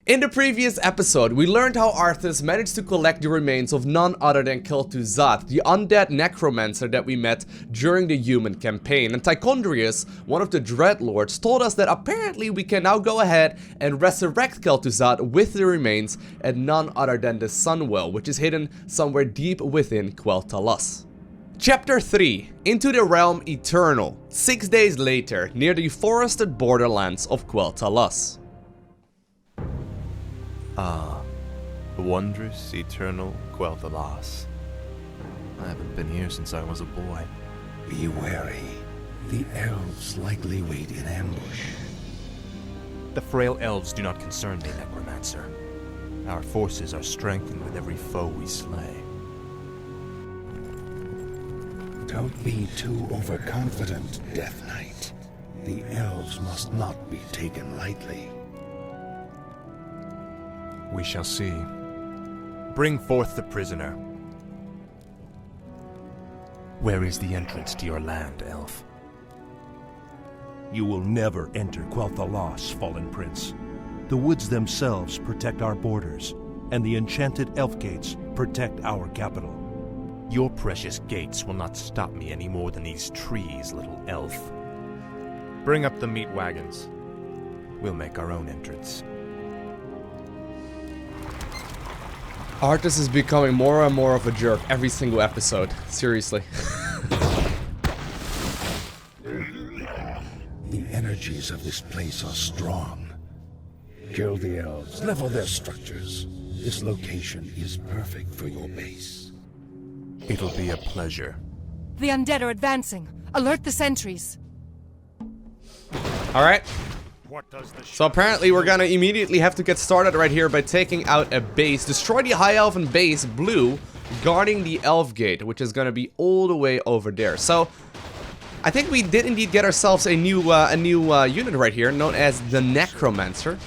In the previous episode, we learned how Arthas managed to collect the remains of none other than Kel'thuzad, the undead necromancer that we met during the human campaign. And Tichondrius, one of the Dreadlords, told us that apparently we can now go ahead and resurrect Kel'thuzad with the remains at none other than the Sunwell, which is hidden somewhere deep within Quel'thalas. Chapter 3, Into the Realm Eternal, 6 days later, near the forested borderlands of Quel'thalas. Ah, the wondrous, eternal Quel'thalas. I haven't been here since I was a boy. Be wary. The elves likely wait in ambush. The frail elves do not concern me, Necromancer. Our forces are strengthened with every foe we slay. Don't be too overconfident, Death Knight. The elves must not be taken lightly. We shall see. Bring forth the prisoner. Where is the entrance to your land, elf? You will never enter Quel'thalas, Fallen Prince. The woods themselves protect our borders, and the enchanted elf gates protect our capital. Your precious gates will not stop me any more than these trees, little elf. Bring up the meat wagons. We'll make our own entrance. Arthas is becoming more and more of a jerk every single episode. Seriously. The energies of this place are strong. Kill the elves, level their structures. This location is perfect for your base. It'll be a pleasure. The undead are advancing. Alert the sentries. Alright. So apparently we're gonna immediately have to get started right here by taking out a base. Destroy the High Elven base, blue, guarding the Elf Gate, which is gonna be all the way over there. So I think we did indeed get ourselves a new unit right here, known as the Necromancer.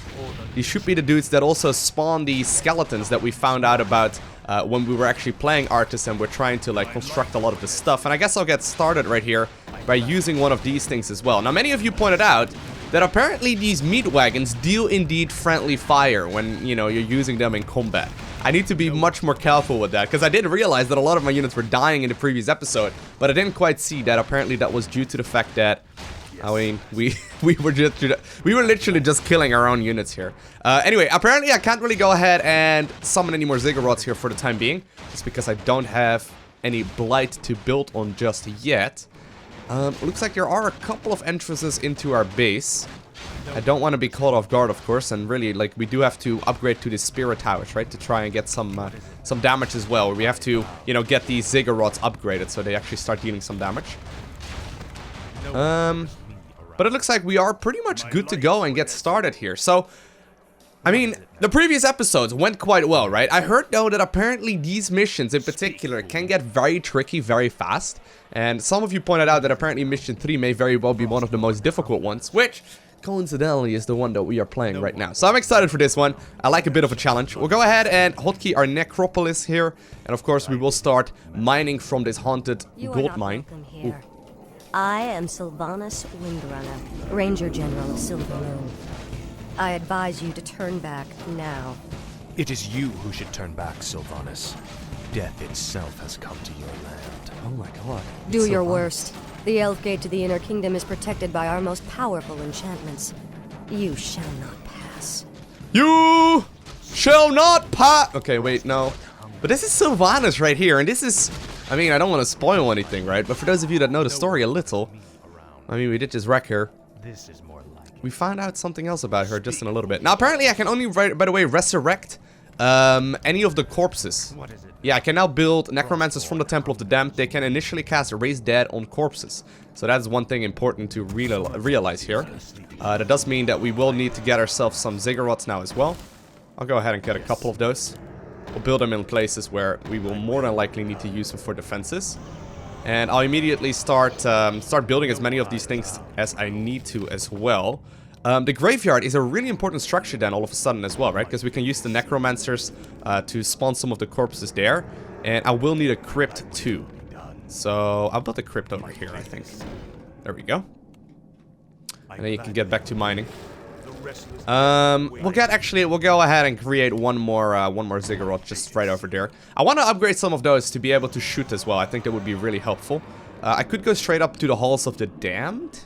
These should be the dudes that also spawn the skeletons that we found out about when we were actually playing Arthas and we're trying to like construct a lot of the stuff. And I guess I'll get started right here by using one of these things as well. Now many of you pointed out that apparently these meat wagons deal indeed friendly fire when, you know, you're using them in combat. I need to be much more careful with that, because I did realize that a lot of my units were dying in the previous episode, but I didn't quite see that apparently that was due to the fact that, I mean, we were literally just killing our own units here. Anyway, apparently I can't really go ahead and summon any more ziggurats here for the time being, just because I don't have any blight to build on just yet. Looks like there are a couple of entrances into our base. I don't want to be caught off guard, of course, and really, like, we do have to upgrade to the spirit towers, right, to try and get some damage as well. We have to, you know, get these ziggurats upgraded so they actually start dealing some damage. But it looks like we are pretty much good to go and get started here. So, I mean, the previous episodes went quite well, right? I heard, though, that apparently these missions in particular can get very tricky very fast. And some of you pointed out that apparently Mission 3 may very well be one of the most difficult ones, which, coincidentally, is the one that we are playing right now. So I'm excited for this one. I like a bit of a challenge. We'll go ahead and hotkey our necropolis here. And of course, we will start mining from this haunted gold mine. I am Sylvannas Windrunner, Ranger General of Silver Moon. I advise you to turn back now. It is you who should turn back, Sylvannas. Death itself has come to your land. Oh my god. Do your worst. The Elf Gate to the Inner Kingdom is protected by our most powerful enchantments. You shall not pass. You shall not pass. Okay, wait, no. But this is Sylvannas right here, and this is... I mean, I don't want to spoil anything, right? But for those of you that know the story a little, I mean, we did just wreck her. We found out something else about her just in a little bit. Now, apparently, I can only, by the way, resurrect any of the corpses. Yeah, I can now build necromancers from the Temple of the Damned. They can initially cast Raise Dead on corpses. So that's one thing important to realize here. That does mean that we will need to get ourselves some ziggurats now as well. I'll go ahead and get a couple of those. We'll build them in places where we will more than likely need to use them for defenses. And I'll immediately start building as many of these things as I need to as well. The graveyard is a really important structure then all of a sudden as well, right? Because we can use the necromancers to spawn some of the corpses there. And I will need a crypt too. So I'll build a crypt over here, I think. There we go. And then you can get back to mining. We'll go ahead and create one more ziggurat just right over there. I want to upgrade some of those to be able to shoot as well. I think that would be really helpful. I could go straight up to the halls of the damned.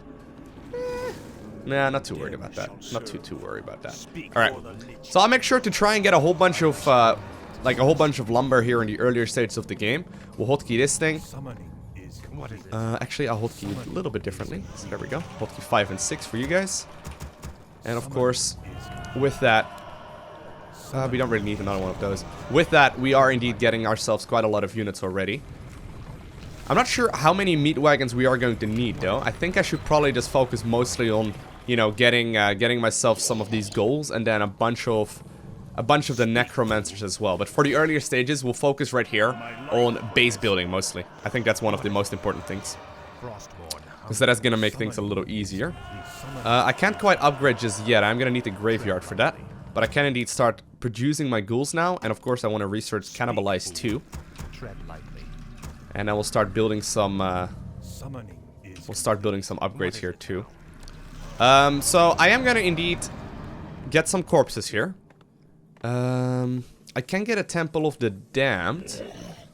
Nah, not too worried about that. Not too worried about that. All right. So I'll make sure to try and get a whole bunch of lumber here in the earlier stages of the game. We'll hotkey this thing. Actually, I'll hotkey it a little bit differently. So there we go. Hotkey 5 and 6 for you guys. And of course, with that, we don't really need another one of those. With that, we are indeed getting ourselves quite a lot of units already. I'm not sure how many meat wagons we are going to need, though. I think I should probably just focus mostly on, you know, getting myself some of these goals and then a bunch of the necromancers as well. But for the earlier stages, we'll focus right here on base building mostly. I think that's one of the most important things, because that's gonna make things a little easier. I can't quite upgrade just yet. I'm gonna need the graveyard for that, but I can indeed start producing my ghouls now. And of course, I want to research Cannibalize too. And I will start building some. We'll start building some upgrades here too. So I am gonna indeed get some corpses here. I can get a Temple of the Damned,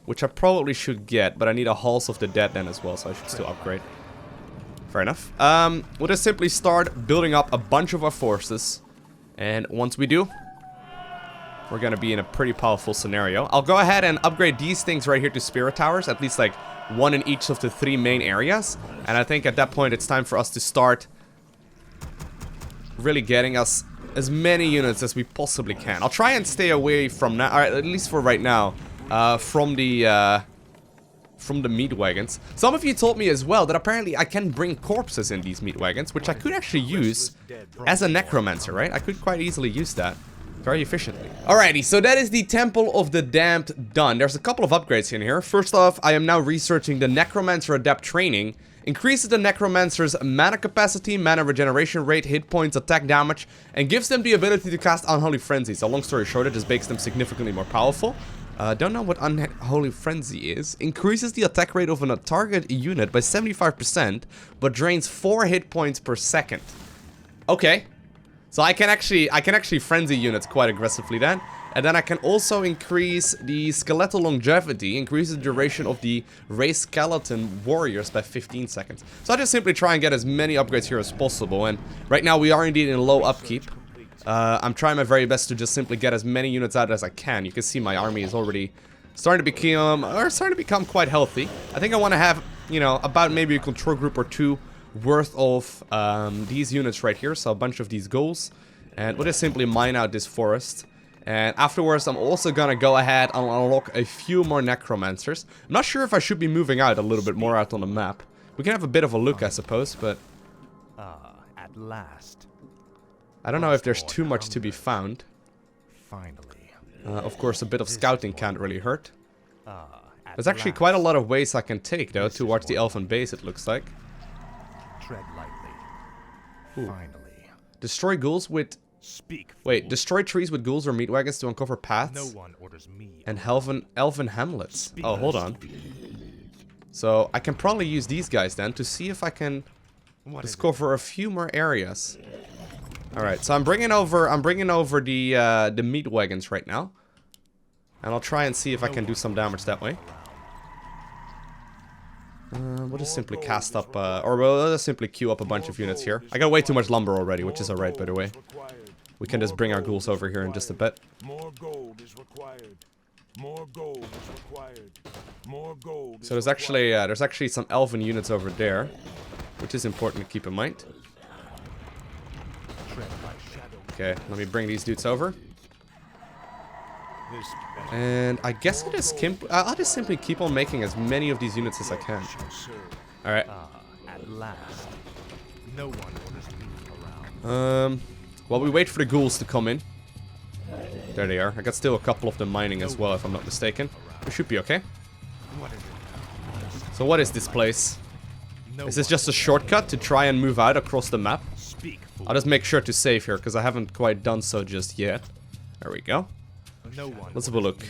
which I probably should get, but I need a Halls of the Dead then as well, so I should still upgrade. Fair enough. We'll just simply start building up a bunch of our forces, and once we do, we're gonna be in a pretty powerful scenario. I'll go ahead and upgrade these things right here to Spirit Towers, at least like one in each of the 3 main areas, and I think at that point it's time for us to start really getting us as many units as we possibly can. I'll try and stay away from now, at least for right now, from the meat wagons. Some of you told me as well that apparently I can bring corpses in these meat wagons, which I could actually use as a necromancer, right? I could quite easily use that very efficiently. Alrighty, so that is the Temple of the Damned done. There's a couple of upgrades in here. First off, I am now researching the Necromancer Adept Training. Increases the Necromancer's mana capacity, mana regeneration rate, hit points, attack damage, and gives them the ability to cast Unholy Frenzy. So long story short, it just makes them significantly more powerful. Don't know what Unholy Frenzy is. Increases the attack rate of a target unit by 75%, but drains 4 hit points per second. Okay. So I can actually frenzy units quite aggressively then. And then I can also increase the skeletal longevity, increases the duration of the raised skeleton warriors by 15 seconds. So I just simply try and get as many upgrades here as possible. And right now we are indeed in low upkeep. I'm trying my very best to just simply get as many units out as I can. You can see my army is already starting to become quite healthy. I think I want to have, you know, about maybe a control group or 2 worth of these units right here. So a bunch of these ghouls. And we'll just simply mine out this forest. And afterwards, I'm also gonna go ahead and unlock a few more necromancers. I'm not sure if I should be moving out a little bit more out on the map. We can have a bit of a look, I suppose, but at last. I don't know if there's too much to be found. Finally. Of course, a bit of scouting can't really hurt. There's actually quite a lot of ways I can take, though, towards the Elven base, it looks like. Tread lightly. Ooh. Finally. Destroy ghouls with... Wait, destroy trees with ghouls or meat wagons to uncover paths. No one orders me. And Elven hamlets. Oh, hold on. So I can probably use these guys then to see if I can discover a few more areas. All right, so I'm bringing over the meat wagons right now, and I'll try and see if I can do some damage that way. We'll just simply cast up, or we'll just simply queue up a bunch of units here. I got way too much lumber already, which is alright, by the way. We can just bring our ghouls over here in just a bit. More gold is required. More gold is required. More gold. So there's actually some elven units over there, which is important to keep in mind. Okay, let me bring these dudes over. And I guess I'll just simply keep on making as many of these units as I can. Alright. At last. No one orders me around. While we wait for the ghouls to come in. There they are. I got still a couple of them mining as well, if I'm not mistaken. We should be okay. So what is this place? Is this just a shortcut to try and move out across the map? I'll just make sure to save here, because I haven't quite done so just yet. There we go. Let's have a look.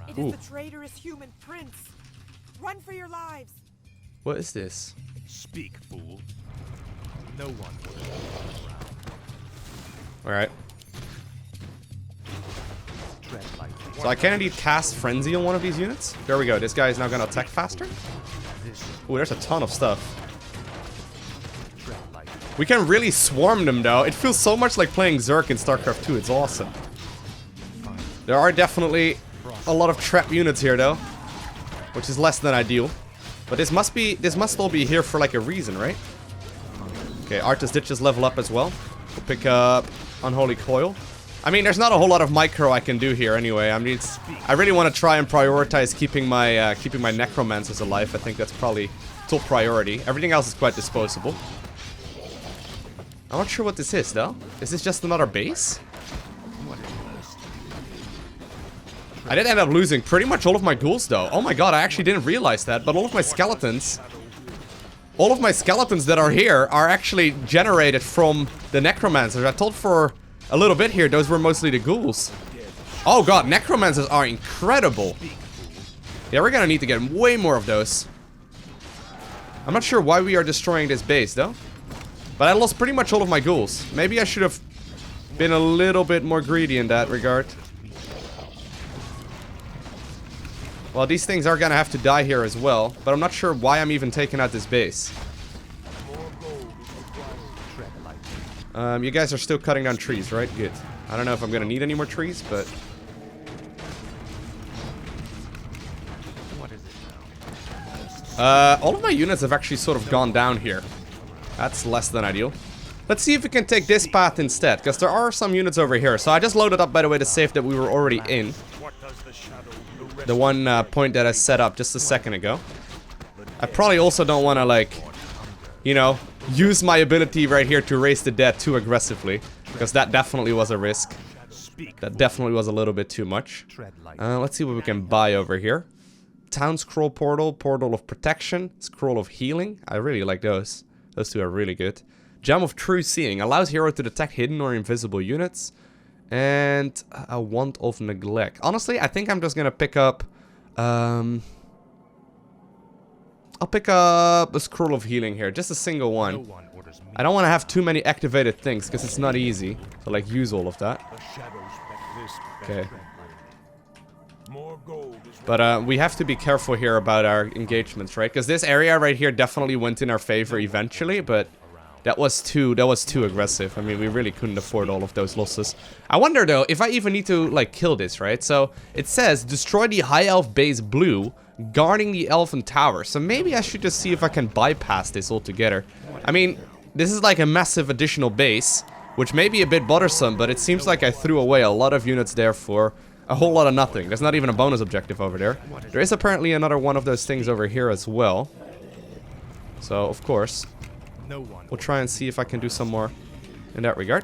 It is the traitorous human prince. Run for your lives. What is this? Speak, fool. No one. Alright. So I can indeed cast Frenzy on one of these units. There we go. This guy is now gonna attack faster. Ooh, there's a ton of stuff. We can really swarm them though. It feels so much like playing Zerg in StarCraft 2. It's awesome. There are definitely a lot of trap units here though, which is less than ideal. But this must all be here for like a reason, right? Okay, Arthas did just level up as well. We'll pick up Unholy Coil. I mean, there's not a whole lot of micro I can do here anyway. I mean, I really want to try and prioritize keeping my necromancers alive. I think that's probably top priority. Everything else is quite disposable. I'm not sure what this is though. Is this just another base? I did end up losing pretty much all of my ghouls though. Oh my god, I actually didn't realize that. But all of my skeletons that are here are actually generated from the necromancers. I thought for a little bit here those were mostly the ghouls. Oh god, necromancers are incredible. Yeah, we're gonna need to get way more of those. I'm not sure why we are destroying this base though. But I lost pretty much all of my ghouls. Maybe I should have been a little bit more greedy in that regard. Well, these things are gonna have to die here as well, but I'm not sure why I'm even taking out this base. You guys are still cutting down trees, right? Good. I don't know if I'm gonna need any more trees, but... all of my units have actually sort of gone down here. That's less than ideal. Let's see if we can take this path instead, because there are some units over here. So I just loaded up, by the way, the save that we were already in. The one point that I set up just a second ago. I probably also don't want to, like, you know, use my ability right here to raise the dead too aggressively. Because that definitely was a risk. That definitely was a little bit too much. Let's see what we can buy over here. Town Scroll Portal, Portal of Protection, Scroll of Healing. I really like those. Those two are really good. Gem of True Seeing. Allows hero to detect hidden or invisible units. And a Wand of Neglect. Honestly, I think I'm just gonna pick up... I'll pick up a Scroll of Healing here. Just a single one. I don't want to have too many activated things, because it's not easy to, like, use all of that. Okay. But we have to be careful here about our engagements, right? Because this area right here definitely went in our favor eventually, but that was too aggressive. I mean, we really couldn't afford all of those losses. I wonder though if I even need to like kill this, right? So it says destroy the High Elf base blue, guarding the Elven tower. So maybe I should just see if I can bypass this altogether. I mean, this is like a massive additional base, which may be a bit bothersome, but it seems like I threw away a lot of units there for a whole lot of nothing. There's not even a bonus objective over there. There is apparently another one of those things over here as well. So, of course, we'll try and see if I can do some more in that regard.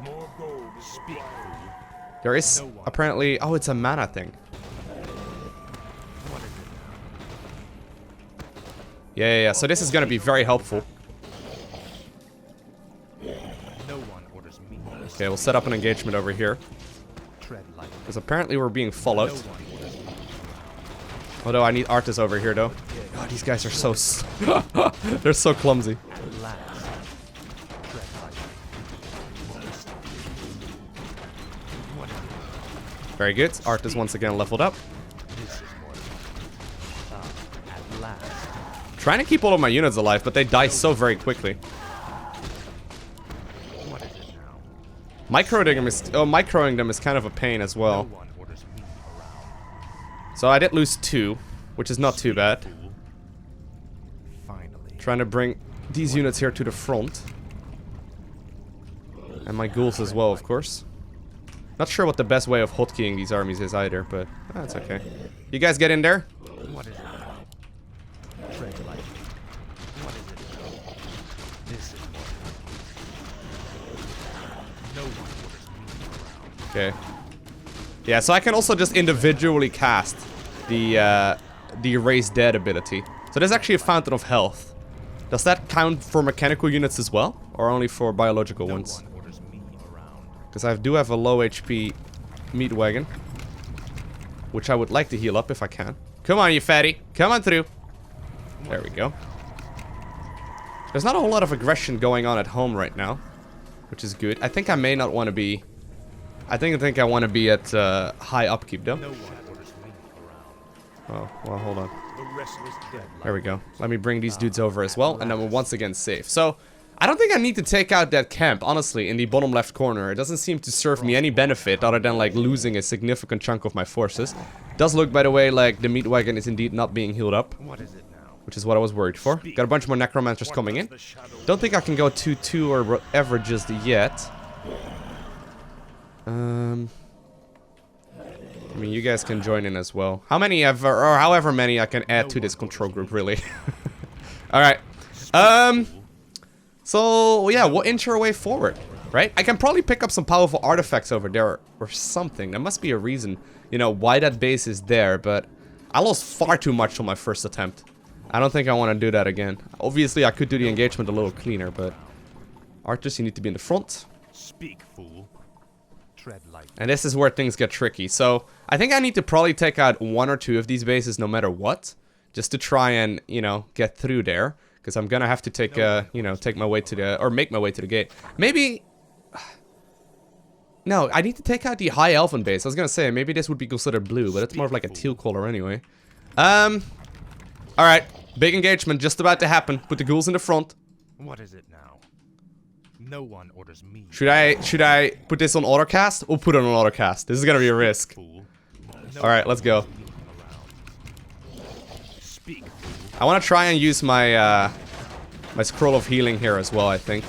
There is apparently... Oh, it's a mana thing. Yeah. So this is going to be very helpful. Okay, we'll set up an engagement over here. Because apparently we're being followed. Although I need Arthas over here, though. God, these guys are so... They're so clumsy. Very good. Arthas once again leveled up. Trying to keep all of my units alive, but they die so very quickly. Microing them is kind of a pain as well. So I did lose 2, which is not too bad. Trying to bring these units here to the front. And my ghouls as well, of course. Not sure what the best way of hotkeying these armies is either, but that's okay. You guys get in there? Okay. Yeah, so I can also just individually cast the Erase Dead ability. So there's actually a Fountain of Health. Does that count for mechanical units as well? Or only for biological ones? Because I do have a low HP meat wagon. Which I would like to heal up if I can. Come on, you fatty. Come on through. There we go. There's not a whole lot of aggression going on at home right now. Which is good. I think I may not want to be I think I want to be at high upkeep though. Oh, well, hold on. There we go. Let me bring these dudes over as well, and then we're once again safe. So, I don't think I need to take out that camp, honestly, in the bottom left corner. It doesn't seem to serve me any benefit other than, like, losing a significant chunk of my forces. Does look, by the way, like the meat wagon is indeed not being healed up. Which is what I was worried for. Got a bunch more necromancers coming in. Don't think I can go 2-2 or whatever just yet. I mean, you guys can join in as well. How many ever, or however many I can add to this control group, really. Alright. So, yeah, we'll inch our way forward, right? I can probably pick up some powerful artifacts over there or something. There must be a reason, you know, why that base is there, but I lost far too much on my first attempt. I don't think I want to do that again. Obviously, I could do the engagement a little cleaner, but Arthas, you need to be in the front. Speak, fool. Tread light. And this is where things get tricky. So, I think I need to probably take out 1 or 2 of these bases no matter what, just to try and, you know, get through there. Because I'm gonna have to take, you know, take my way to the, or make my way to the gate. Maybe... No, I need to take out the High Elven base. I was gonna say, maybe this would be considered blue, but it's more of like a teal color anyway. Alright, big engagement just about to happen. Put the ghouls in the front. What is it now? No one orders me. Should I put this on autocast? We'll put it on autocast. This is gonna be a risk. Alright, let's go. I want to try and use my my scroll of healing here as well, I think.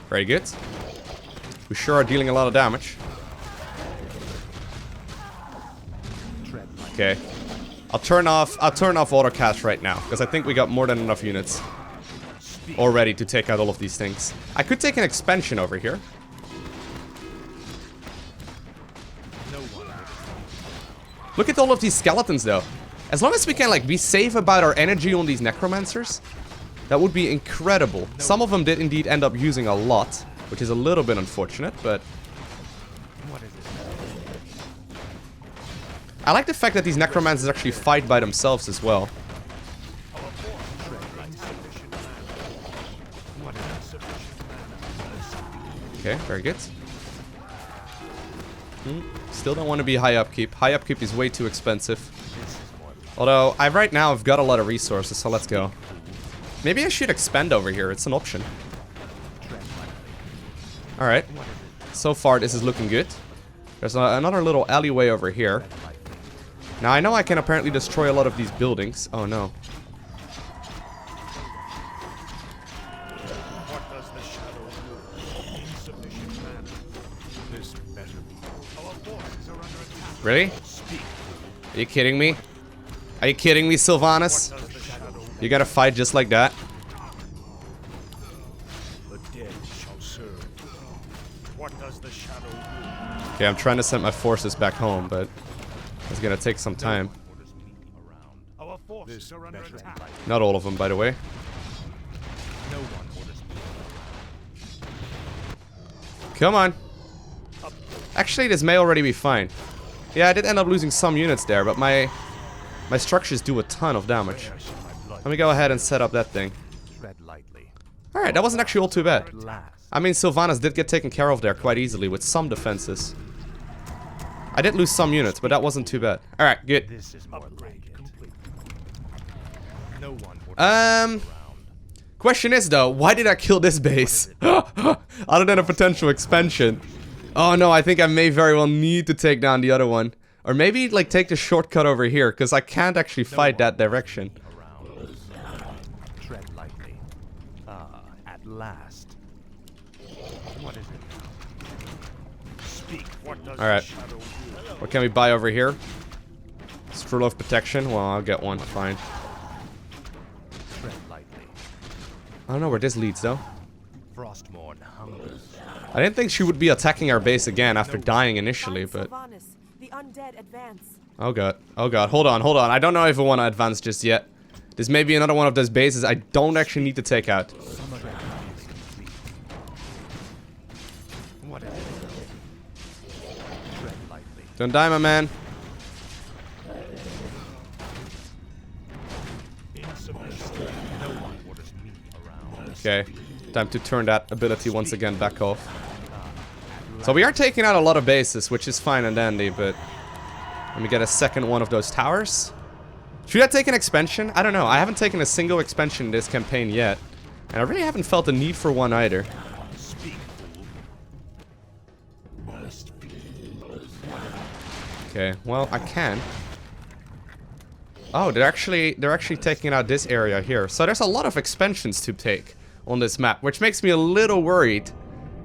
Very good. We sure are dealing a lot of damage. Okay. I'll turn off autocast right now, because I think we got more than enough units already to take out all of these things. I could take an expansion over here. Look at all of these skeletons, though. As long as we can, like, be safe about our energy on these necromancers, that would be incredible. Some of them did indeed end up using a lot, which is a little bit unfortunate, but... I like the fact that these necromancers actually fight by themselves as well. Okay, very good. Still don't want to be high upkeep. High upkeep is way too expensive. Although, right now I've got a lot of resources, so let's go. Maybe I should expand over here. It's an option. Alright. So far, this is looking good. There's another little alleyway over here. Now, I know I can apparently destroy a lot of these buildings. Oh, no. Really? Are you kidding me? Are you kidding me, Sylvannas? You gotta fight just like that? Okay, I'm trying to send my forces back home, but it's gonna take some time. Not all of them, by the way. Come on. Actually, this may already be fine. Yeah, I did end up losing some units there, but my structures do a ton of damage. Let me go ahead and set up that thing. Alright, that wasn't actually all too bad. I mean, Sylvannas did get taken care of there quite easily with some defenses. I did lose some units, but that wasn't too bad. Alright, good. Question is, though, why did I kill this base? Other than a potential expansion. Oh no, I think I may very well need to take down the other one. Or maybe, like, take the shortcut over here, because I can't actually fight that direction. Tread lightly. At last. What is it? Speak. Alright. What can we buy over here? Scroll of protection? Well, I'll get one. Fine. Tread lightly. I don't know where this leads, though. Frostmourne hungers. I didn't think she would be attacking our base again after dying initially, but... The undead advance. Oh god. Oh god. Hold on, hold on. I don't know if I want to advance just yet. This may be another one of those bases I don't actually need to take out. Don't die, my man. Okay, time to turn that ability once again back off. So we are taking out a lot of bases, which is fine and dandy, but let me get a second one of those towers. Should I take an expansion? I don't know. I haven't taken a single expansion in this campaign yet, and I really haven't felt the need for one either. Okay, well, I can. Oh, they're actually taking out this area here. So there's a lot of expansions to take on this map, which makes me a little worried.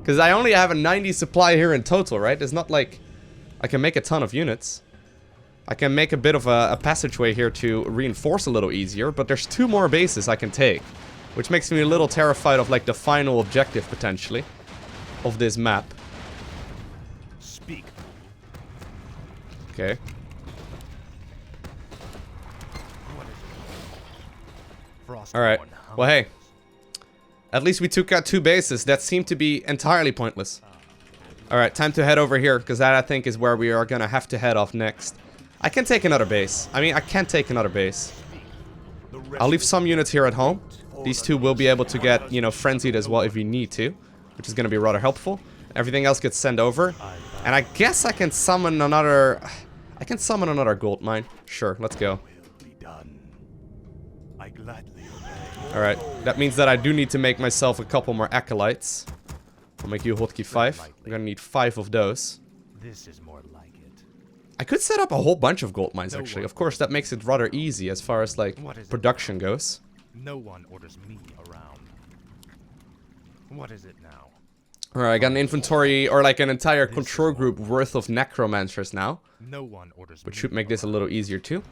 Because I only have a 90 supply here in total, right? It's not like I can make a ton of units. I can make a bit of a passageway here to reinforce a little easier, but there's 2 more bases I can take. Which makes me a little terrified of like the final objective, potentially, of this map. Speak. Okay. Alright, well hey, at least we took out 2 bases that seemed to be entirely pointless. Alright, time to head over here, because that I think is where we are gonna have to head off next. I can take another base. I mean, I can take another base. I'll leave some units here at home. These 2 will be able to get, you know, frenzied as well if we need to, which is gonna be rather helpful. Everything else gets sent over. And I guess I can summon another... I can summon another gold mine. Sure, let's go. Alright, that means that I do need to make myself a couple more acolytes. I'll make you hotkey 5. I'm gonna need 5 of those. This is more like it. I could set up a whole bunch of gold mines, actually. Of course, that makes it rather easy as far as, like, production goes. No one orders me around. What is it now? Alright, I got an inventory, or like an entire control group worth of necromancers now. No one orders which should make this a little easier too.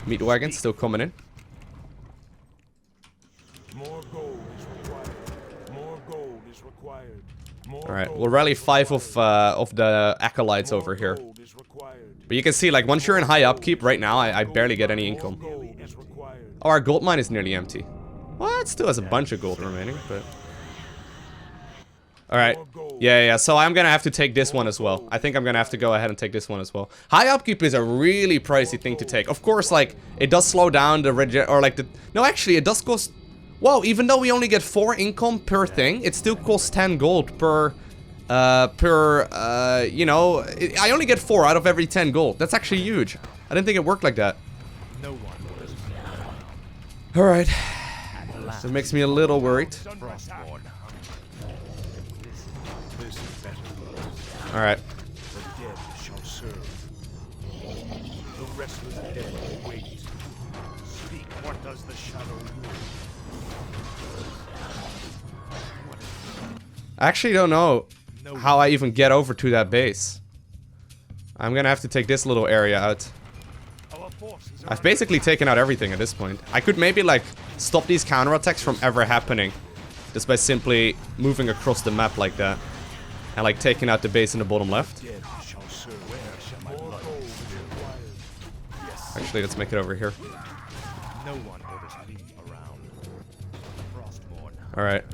Meat wagons still coming in. More gold is required. More gold is required. Alright, we'll rally 5 of the acolytes over here. But you can see, like, once you're in high upkeep right now, I barely get any income. Oh, our gold mine is nearly empty. Well, it still has a bunch of gold remaining, but... Alright, yeah, so I'm gonna have to take this one as well. I think I'm gonna have to go ahead and take this one as well. High upkeep is a really pricey thing to take. Of course, like, it does slow down the no, actually, it does cost... Whoa, even though we only get 4 income per thing, it still costs 10 gold per, you know, I only get 4 out of every 10 gold. That's actually huge. I didn't think it worked like that. Alright. So it makes me a little worried. Alright. I actually don't know how I even get over to that base. I'm gonna have to take this little area out. I've basically taken out everything at this point. I could maybe, like, stop these counterattacks from ever happening just by simply moving across the map like that. And, like, taking out the base in the bottom left. Actually, let's make it over here. Alright.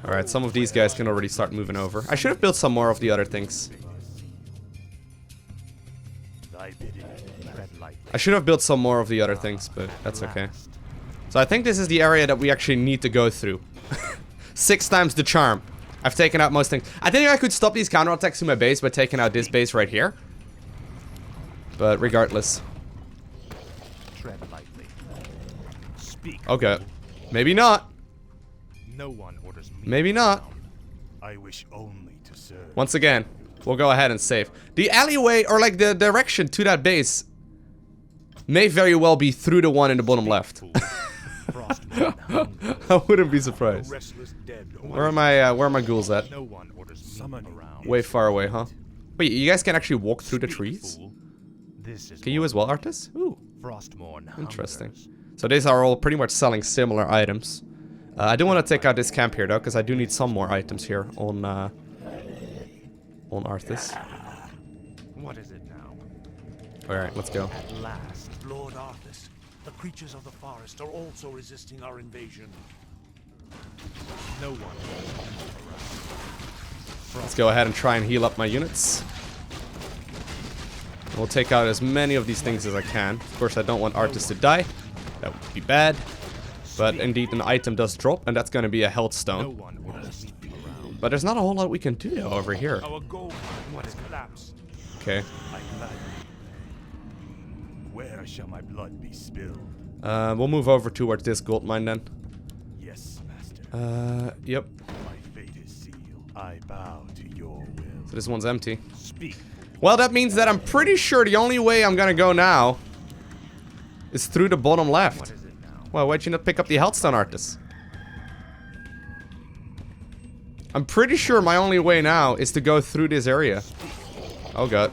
Alright, some of these guys can already start moving over. I should have built some more of the other things. I should have built some more of the other things, but that's okay. So I think this is the area that we actually need to go through. 6 times the charm. I've taken out most things. I think I could stop these counterattacks to my base by taking out this base right here. But regardless. Okay. Maybe not. Maybe not. I wish only to serve. Once again, we'll go ahead and save. The alleyway, or like the direction to that base, may very well be through the one in the bottom left. I wouldn't be surprised. Where are my ghouls at? Way far away, huh? Wait, you guys can actually walk through the trees? Can you as well, Arthas? Ooh. Interesting. So these are all pretty much selling similar items. I do want to take out this camp here though, because I do need some more items here on Arthas. What is it now? Alright, let's go. At last. Lord Arthas, the creatures of the forest are also resisting our invasion. No one. Let's go ahead and try and heal up my units. We'll take out as many of these things as I can. Of course, I don't want Arthas to die. That would be bad. But indeed, an item does drop, and that's going to be a health stone. But there's not a whole lot we can do over here. Okay. Where shall my blood be spilled? We'll move over towards this gold mine then. Yes, master. Yep. My fate is sealed. I bow to your will. So this one's empty. Speak. Well, that means that I'm pretty sure the only way I'm gonna go now is through the bottom left. Well, why'd you not pick up the health stone, Arthas? I'm pretty sure my only way now is to go through this area. Oh god.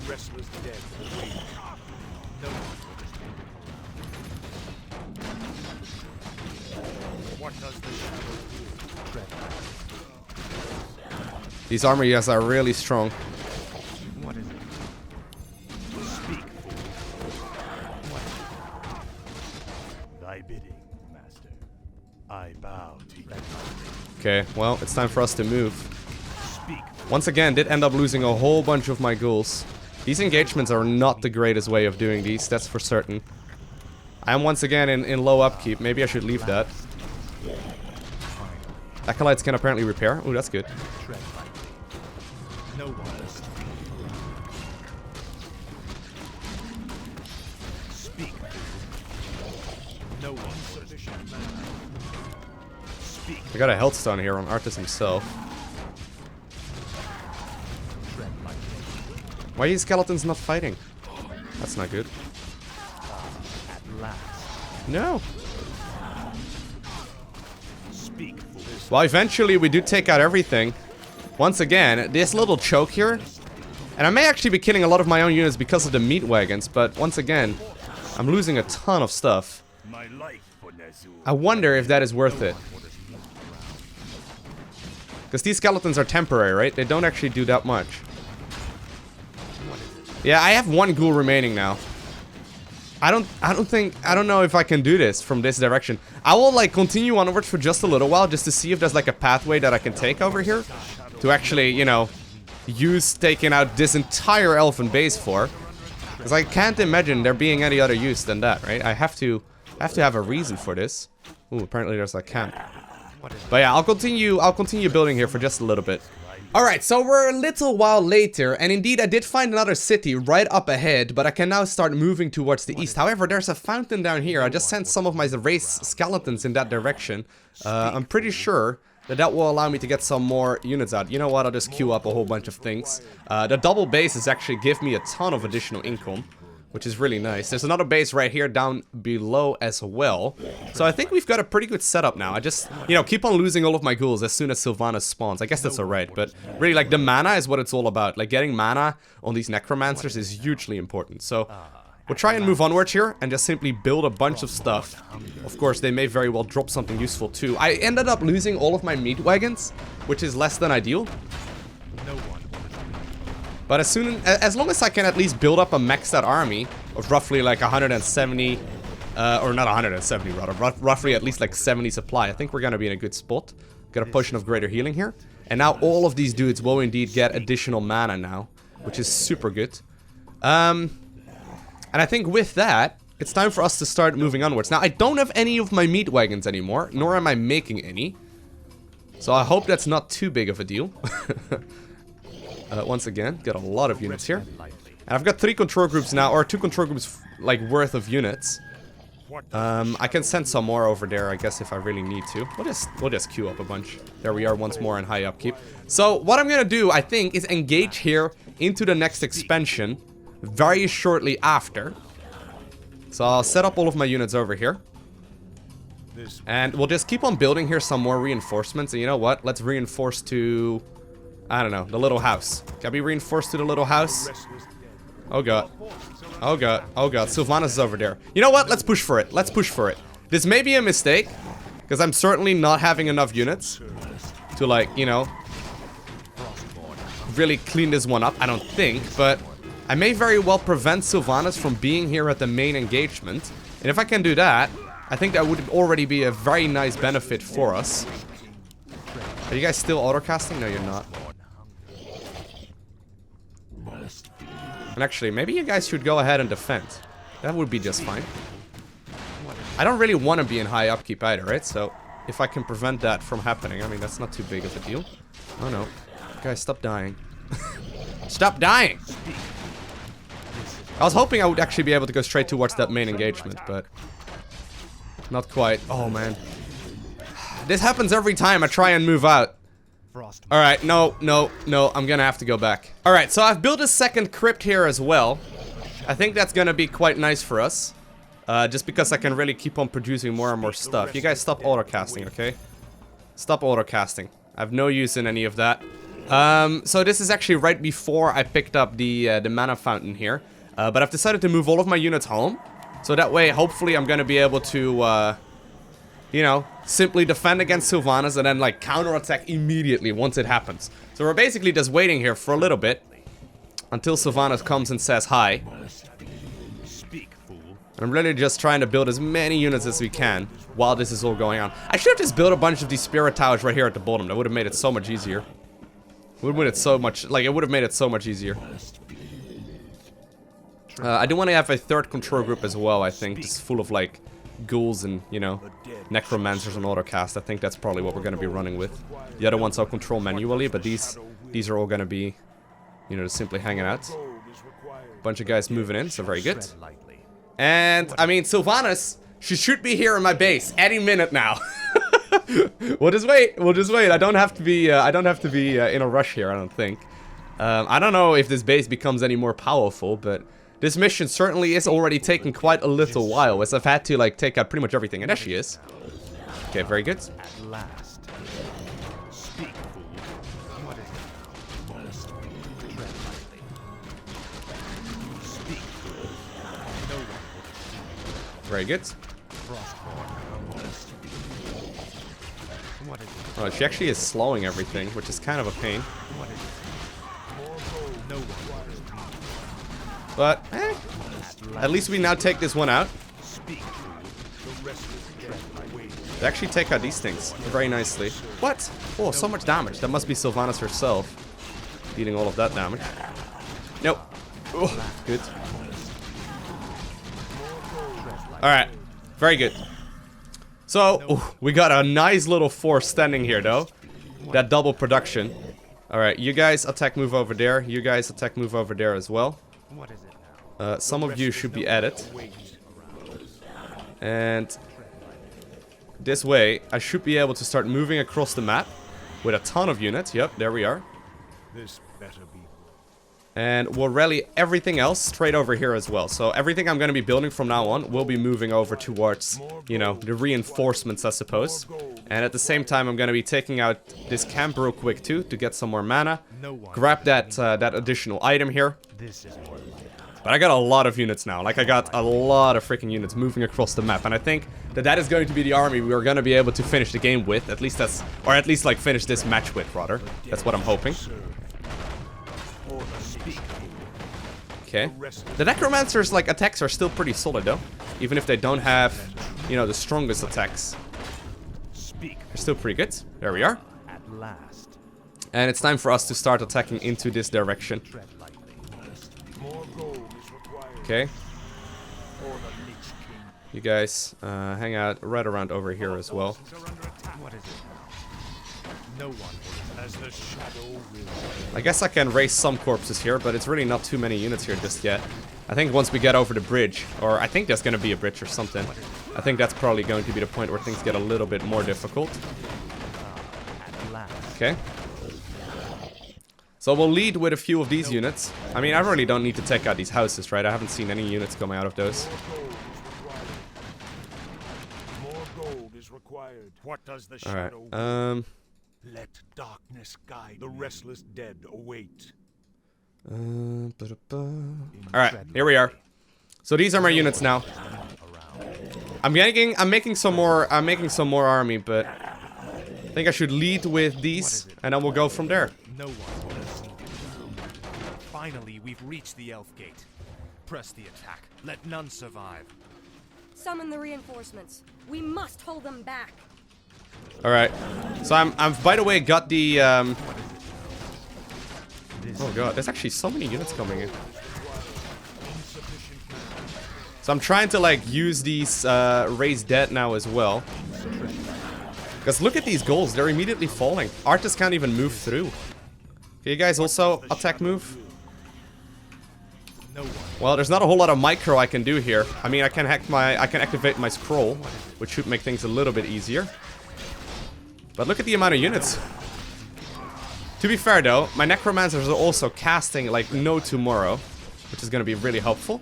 These armor units are really strong. What is it? Speak, fool. What? Thy bidding, master. I bow to you. Okay, well, it's time for us to move. Speak. Once again, did end up losing a whole bunch of my ghouls. These engagements are not the greatest way of doing these, that's for certain. I am once again in low upkeep. Maybe I should leave that. Acolytes can apparently repair. Ooh, that's good. No one. Speak. No one sufficient. Speak. I got a health stone here on Arthas himself. Why are these skeletons not fighting? That's not good. At last. No. Speak. Well, eventually we do take out everything. Once again, this little choke here. And I may actually be killing a lot of my own units because of the meat wagons, but once again, I'm losing a ton of stuff. My life for Nezu. I wonder if that is worth it. Because these skeletons are temporary, right? They don't actually do that much. Yeah, I have one ghoul remaining now. I don't know if I can do this from this direction. I will like continue onwards for just a little while just to see if there's like a pathway that I can take over here to actually, you know, use taking out this entire elven base for. Because I can't imagine there being any other use than that, right? I have to have a reason for this. Ooh, apparently there's a camp. But yeah, I'll continue building here for just a little bit. Alright, so we're a little while later, and indeed I did find another city right up ahead, but I can now start moving towards the east. However, there's a fountain down here. I just sent some of my race skeletons in that direction. I'm pretty sure that will allow me to get some more units out. You know what, I'll just queue up a whole bunch of things. The double bases actually give me a ton of additional income, which is really nice. There's another base right here down below as well. So I think we've got a pretty good setup now. I just, you know, keep on losing all of my ghouls as soon as Sylvannas spawns. I guess that's alright, but really, like, the mana is what it's all about. Like, getting mana on these necromancers is hugely important. So we'll try and move onwards here and just simply build a bunch of stuff. Of course, they may very well drop something useful too. I ended up losing all of my meat wagons, which is less than ideal. But as long as I can at least build up a maxed out army of roughly like 170, or not 170 rather, roughly at least like 70 supply, I think we're gonna be in a good spot. Got a potion of greater healing here. And now all of these dudes will indeed get additional mana now, which is super good. And I think with that, it's time for us to start moving onwards. Now, I don't have any of my meat wagons anymore, nor am I making any. So I hope that's not too big of a deal. Once again, got a lot of units here. And I've got 3 control groups now, or 2 control groups like worth of units. I can send some more over there, I guess, if I really need to. We'll just queue up a bunch. There we are once more in high upkeep. So what I'm gonna do, I think, is engage here into the next expansion very shortly after. So I'll set up all of my units over here. And we'll just keep on building here some more reinforcements. And you know what? Let's reinforce to, I don't know, the little house. Can we reinforce to the little house? Oh god. Oh god. Oh god. Sylvannas is over there. You know what? Let's push for it. Let's push for it. This may be a mistake, because I'm certainly not having enough units to, like, you know, really clean this one up, I don't think. But I may very well prevent Sylvannas from being here at the main engagement. And if I can do that, I think that would already be a very nice benefit for us. Are you guys still autocasting? No, you're not. And actually, maybe you guys should go ahead and defend. That would be just fine. I don't really want to be in high upkeep either, right? So, if I can prevent that from happening, I mean, that's not too big of a deal. Oh no. Guys, stop dying. Stop dying! I was hoping I would actually be able to go straight towards that main engagement, but... not quite. Oh, man. This happens every time I try and move out. Alright, no, I'm gonna have to go back. Alright, so I've built a second crypt here as well. I think that's gonna be quite nice for us. Just because I can really keep on producing more and more stuff. You guys stop auto-casting, okay? Stop auto-casting. I have no use in any of that. So this is actually right before I picked up the mana fountain here. But I've decided to move all of my units home. So that way, hopefully, I'm gonna be able to, you know, simply defend against Sylvannas and then, like, counterattack immediately once it happens. So we're basically just waiting here for a little bit until Sylvannas comes and says hi. I'm really just trying to build as many units as we can while this is all going on. I should have just built a bunch of these spirit towers right here at the bottom. That would have made it so much easier. Would have made it so much, like, it would have made it so much easier. I do want to have a third control group as well, I think, just full of, like, ghouls and, you know, necromancers and autocast. I think that's probably what we're going to be running with. The other ones I'll control manually, but these are all going to be, you know, just simply hanging out. Bunch of guys moving in, so very good. And, I mean, Sylvannas, she should be here in my base any minute now. We'll just wait. I don't have to be, in a rush here, I don't think. I don't know if this base becomes any more powerful, but this mission certainly is already taking quite a little while, as I've had to, like, take out pretty much everything. And there she is. Okay, very good. At last. Speak, fool. What is it? Tread lightly. Speak. No one. Very good. What is it? Oh, she actually is slowing everything, which is kind of a pain. What is it? No one. But, at least we now take this one out. They actually take out these things very nicely. What? Oh, so much damage. That must be Sylvannas herself dealing all of that damage. Nope. Oh, good. Alright. Very good. So, we got a nice little force standing here, though. That double production. Alright, you guys attack move over there. You guys attack move over there as well. What is it now? Some of you should be at it. And this way, I should be able to start moving across the map with a ton of units. Yep, there we are. This better be. And we'll rally everything else straight over here as well. So everything I'm going to be building from now on will be moving over towards, you know, the reinforcements, I suppose. And at the same time, I'm going to be taking out this camp real quick too to get some more mana. Grab that that additional item here. But I got a lot of units now. Like, I got a lot of freaking units moving across the map. And I think that that is going to be the army we are going to be able to finish the game with. At least that's, or at least like finish this match with, rather. That's what I'm hoping. Okay. The Necromancer's, like, attacks are still pretty solid, though. Even if they don't have, you know, the strongest attacks. They're still pretty good. There we are. At last. And it's time for us to start attacking into this direction. Okay. You guys hang out right around over here as well. What is it? No one as the shadow will. I guess I can raise some corpses here, but it's really not too many units here just yet. I think once we get over the bridge, or I think there's going to be a bridge or something, I think that's probably going to be the point where things get a little bit more difficult. Okay. So we'll lead with a few of these units. I mean, I really don't need to take out these houses, right? I haven't seen any units coming out of those. More gold is required. What does the All shadow right. Let darkness guide. The restless dead await. Alright, here we are. So these are my units now. I'm making some more army, but I think I should lead with these, and then we'll go from there. No one will see. Finally, we've reached the Elf Gate. Press the attack. Let none survive. Summon the reinforcements. We must hold them back. Alright. So I've by the way got the oh god, there's actually so many units coming in. So I'm trying to like use these raised dead now as well. Because look at these goals, they're immediately falling. Arthas can't even move through. Okay, you guys also attack move? Well, there's not a whole lot of micro I can do here. I mean, I can activate my scroll, which should make things a little bit easier. But look at the amount of units. To be fair though, my necromancers are also casting like no tomorrow, which is going to be really helpful.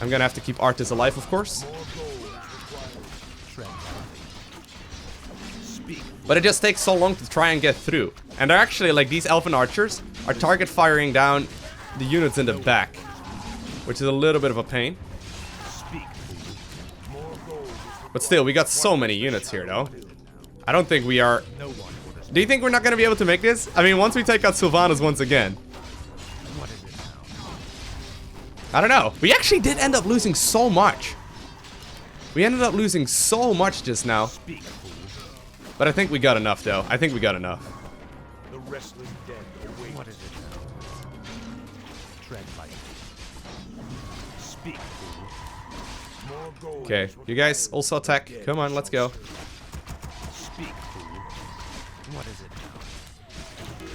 I'm going to have to keep Arthas alive, of course. But it just takes so long to try and get through. And they're actually, like, these elven archers are target firing down the units in the back, which is a little bit of a pain. But still, we got so many units here, though. I don't think we are... Do you think we're not going to be able to make this? I mean, once we take out Sylvannas once again. I don't know. We actually did end up losing so much. We ended up losing so much just now. But I think we got enough, though. I think we got enough. The restless dead await. What is it now? Tread lightly. Speak, fool. More gold. Okay, you guys also attack. Come on, let's go. Speak, fool. What is it now?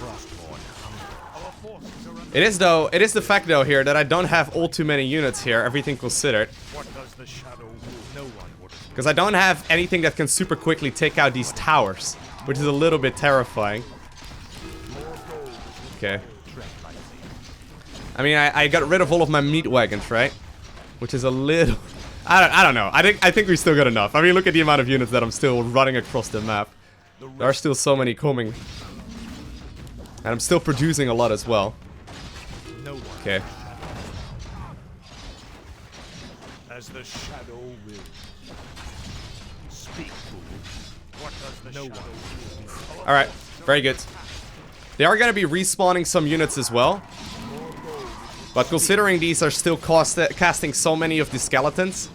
Frostborn hunger. Our forces are under... It is the fact though here that I don't have all too many units here, everything considered. What does the shadow rule? No one would. Because I don't have anything that can super quickly take out these towers, which is a little bit terrifying. Okay. I mean, I got rid of all of my meat wagons, right? Which is a little... I don't know. I think we still got enough. I mean, look at the amount of units that I'm still running across the map. There are still so many coming. And I'm still producing a lot as well. Okay. As the shadow will. Speak, fool. What does the shadow will? Alright, very good. They are going to be respawning some units as well. But considering these are still casting so many of the skeletons,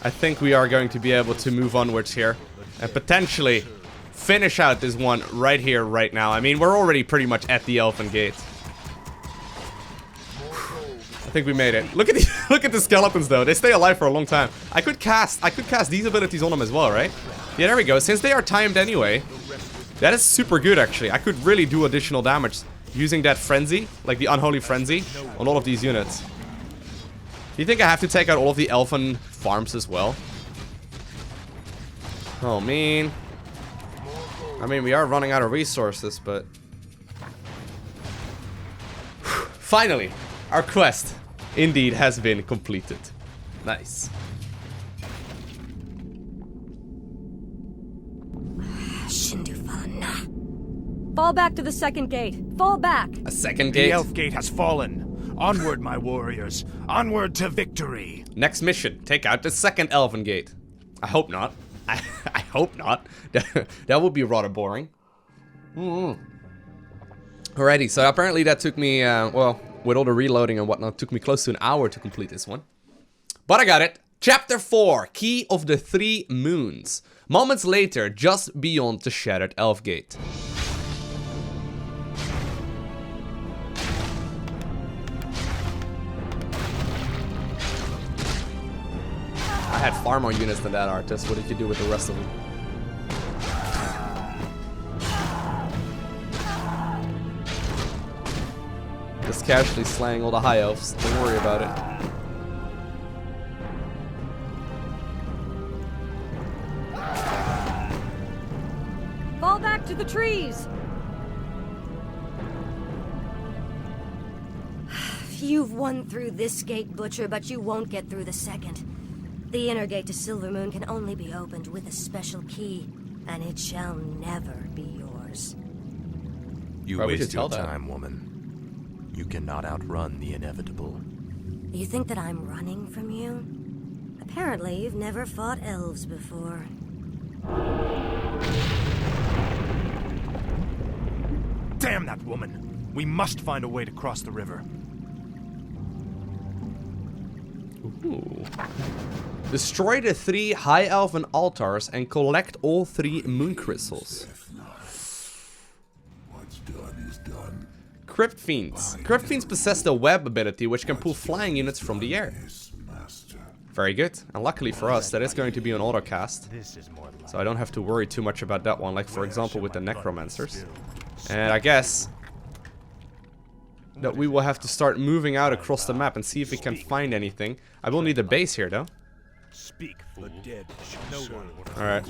I think we are going to be able to move onwards here. And potentially finish out this one right here, right now. I mean, we're already pretty much at the Elven Gate. I think we made it. Look at the skeletons though. They stay alive for a long time. I could cast these abilities on them as well, right? Yeah, there we go. Since they are timed anyway, that is super good actually. I could really do additional damage using that frenzy, like the unholy frenzy, on all of these units. Do you think I have to take out all of the elven farms as well? Oh man. I mean, we are running out of resources, but finally, our quest indeed has been completed. Nice. Fall back to the second gate. Fall back. A second gate? The Elf Gate has fallen. Onward, my warriors. Onward to victory. Next mission, take out the second Elven Gate. I hope not. I hope not. That would be rather boring. Alrighty, so apparently that took me, well, with all the reloading and whatnot, took me close to an hour to complete this one. But I got it. Chapter 4, Key of the Three Moons. Moments later, just beyond the Shattered Elf Gate. I had far more units than that, Arthas. What did you do with the rest of them? Just casually slaying all the High Elves. Don't worry about it. Fall back to the trees. You've won through this gate, Butcher, but you won't get through the second. The inner gate to Silvermoon can only be opened with a special key, and it shall never be yours. You Probably should waste your tell that. time, woman. You cannot outrun the inevitable. You think that I'm running from you? Apparently, you've never fought elves before. Damn that woman! We must find a way to cross the river. Ooh. Destroy the 3 High Elven altars and collect all 3 moon crystals. What's done is done. Crypt Fiends. Crypt Fiends possess the web ability, which can pull flying units from the air. Yes, master. Very good. And luckily for us, that is going to be an autocast. This is more like So I don't have to worry too much about that one, like for example with the necromancers. And I guess that we will have to start moving out across the map and see if we can find anything. I will need a base here though. speak, fool. The dead shall serve. Alright.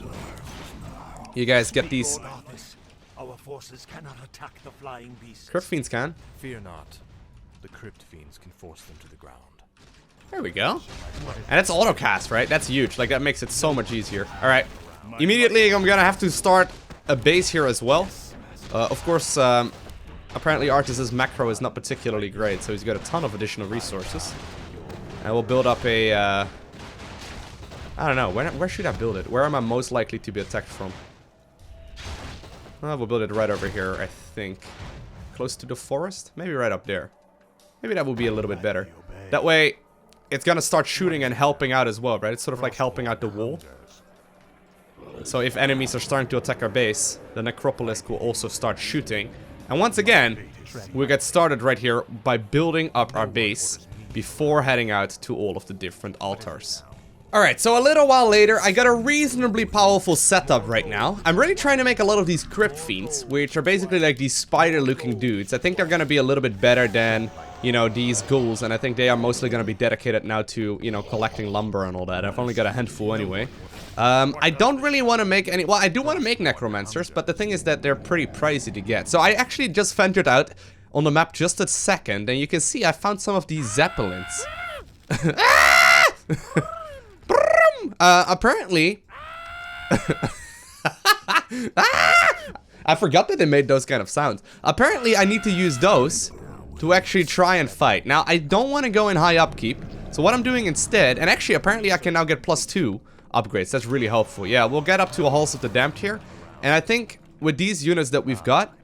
You guys get these. Lord Arthas, our forces cannot attack the flying beasts. Crypt Fiends can. Fear not. The crypt fiends can force them to the ground. There we go. And it's autocast, right? That's huge. Like, that makes it so much easier. Alright. Immediately, I'm gonna have to start a base here as well. Of course, apparently Arthas' macro is not particularly great, so he's got a ton of additional resources. And we'll build up a, I don't know, where should I build it? Where am I most likely to be attacked from? Well, we'll build it right over here, I think. Close to the forest? Maybe right up there. Maybe that would be a little bit better. That way, it's gonna start shooting and helping out as well, right? It's sort of like helping out the wall. So if enemies are starting to attack our base, the necropolis will also start shooting. And once again, we get started right here by building up our base before heading out to all of the different altars. Alright, so a little while later, I got a reasonably powerful setup right now. I'm really trying to make a lot of these crypt fiends, which are basically like these spider-looking dudes. I think they're gonna be a little bit better than, you know, these ghouls, and I think they are mostly gonna be dedicated now to, you know, collecting lumber and all that. I've only got a handful anyway. I don't really want to make any... Well, I do want to make necromancers, but the thing is that they're pretty pricey to get. So I actually just ventured out on the map just a second, and you can see I found some of these zeppelins. Apparently... I forgot that they made those kind of sounds. Apparently, I need to use those to actually try and fight. Now, I don't want to go in high upkeep, so what I'm doing instead... And actually, apparently I can now get +2 upgrades. That's really helpful. Yeah, we'll get up to a Halls of the Damned here. And I think with these units that we've got,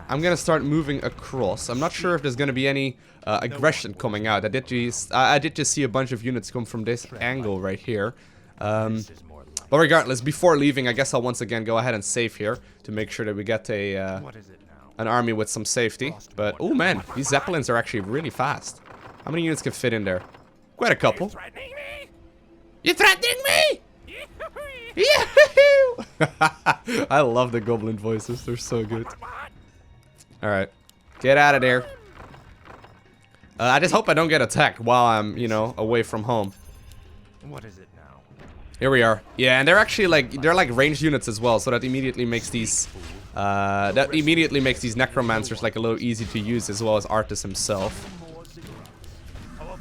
I'm gonna start moving across. I'm not sure if there's gonna be any aggression coming out. I did just see a bunch of units come from this angle right here. But regardless, before leaving, I guess I'll once again go ahead and save here to make sure that we get a an army with some safety. But oh man, these zeppelins are actually really fast. How many units can fit in there? Quite a couple. You threatening me? I love the goblin voices. They're so good. Alright. Get out of there. I just hope I don't get attacked while I'm, you know, away from home. What is it now? Here we are. Yeah, and they're actually like, they're like ranged units as well, so that immediately makes these, necromancers like a little easy to use, as well as Arthas himself.